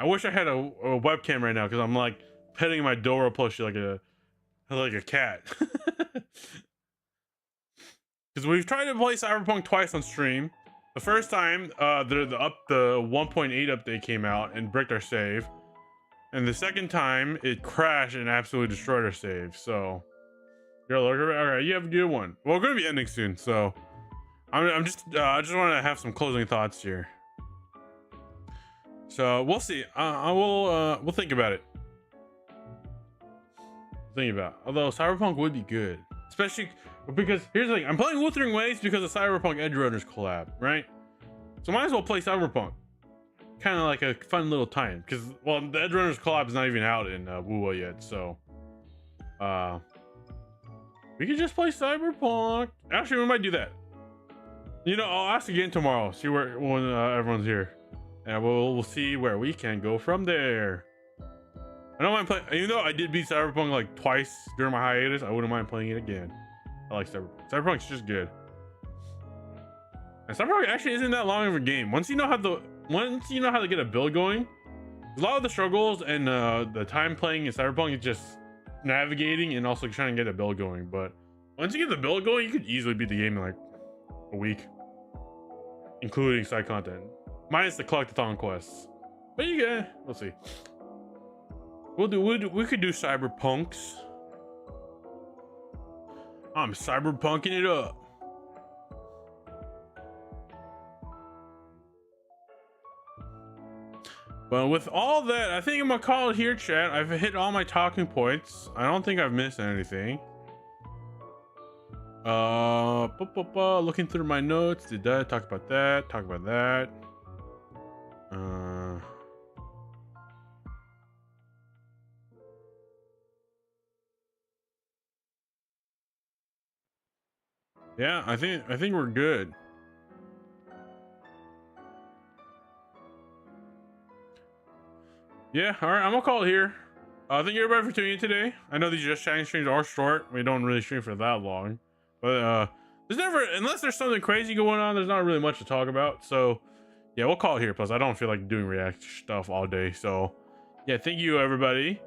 I wish I had a webcam right now because I'm like petting my Dora plushie like a cat. Because we've tried to play Cyberpunk twice on stream. The first time, the 1.8 update came out and bricked our save, and the second time it crashed and absolutely destroyed our save. So, all right, you have a good one. Well, we're gonna be ending soon, so I just want to have some closing thoughts here. So we'll see. We'll think about it. Although Cyberpunk would be good, especially because here's the thing: I'm playing Wuthering Waves because of Cyberpunk Edge Runners collab, right? So might as well play Cyberpunk. Kind of like a fun little time, because well, the Edge Runners collab is not even out in Wuwa yet, so we could just play Cyberpunk. Actually, we might do that. You know, I'll ask again tomorrow. See when everyone's here, and we'll see where we can go from there. I don't mind playing, even though I did beat Cyberpunk like twice during my hiatus. I wouldn't mind playing it again. I like Cyberpunk. Cyberpunk's just good. And Cyberpunk actually isn't that long of a game. Once you know how to get a build going, a lot of the struggles and the time playing in Cyberpunk is just navigating and also trying to get a build going. But once you get the build going, you could easily beat the game in like a week, including side content, minus the collectathon quests. But you get, we'll see. We could do Cyberpunks. I'm cyberpunking it up. But with all that, I think I'm gonna call it here, chat. I've hit all my talking points. I don't think I've missed anything. Looking through my notes. Did that talk about that? Talk about that. Yeah, I think we're good. Yeah, all right, I'm gonna call it here. Thank you everybody for tuning in today. I know these just chatting streams are short. We don't really stream for that long, but there's never, unless there's something crazy going on, there's not really much to talk about. So yeah, we'll call it here. Plus, I don't feel like doing react stuff all day. So yeah, thank you everybody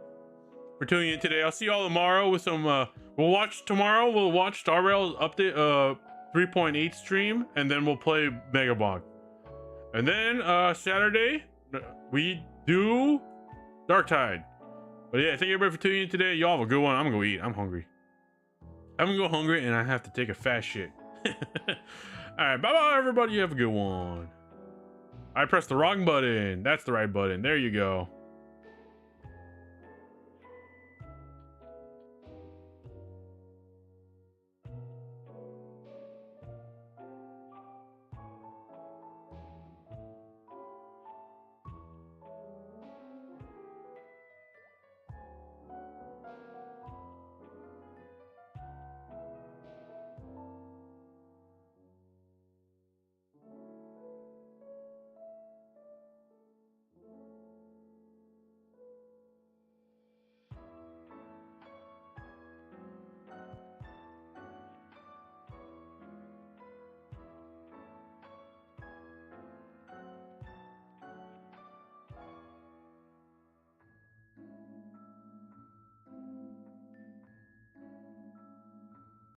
for tuning in today. I'll see you all tomorrow with some. We'll watch Star Rail update 3.8 stream, and then we'll play Megabonk. And then Saturday we do Dark Tide. But yeah, thank you everybody for tuning in today. Y'all have a good one. I'm gonna go eat. I'm hungry. I'm gonna go hungry and I have to take a fast shit. Alright, bye-bye everybody. You have a good one. I pressed the wrong button. That's the right button. There you go.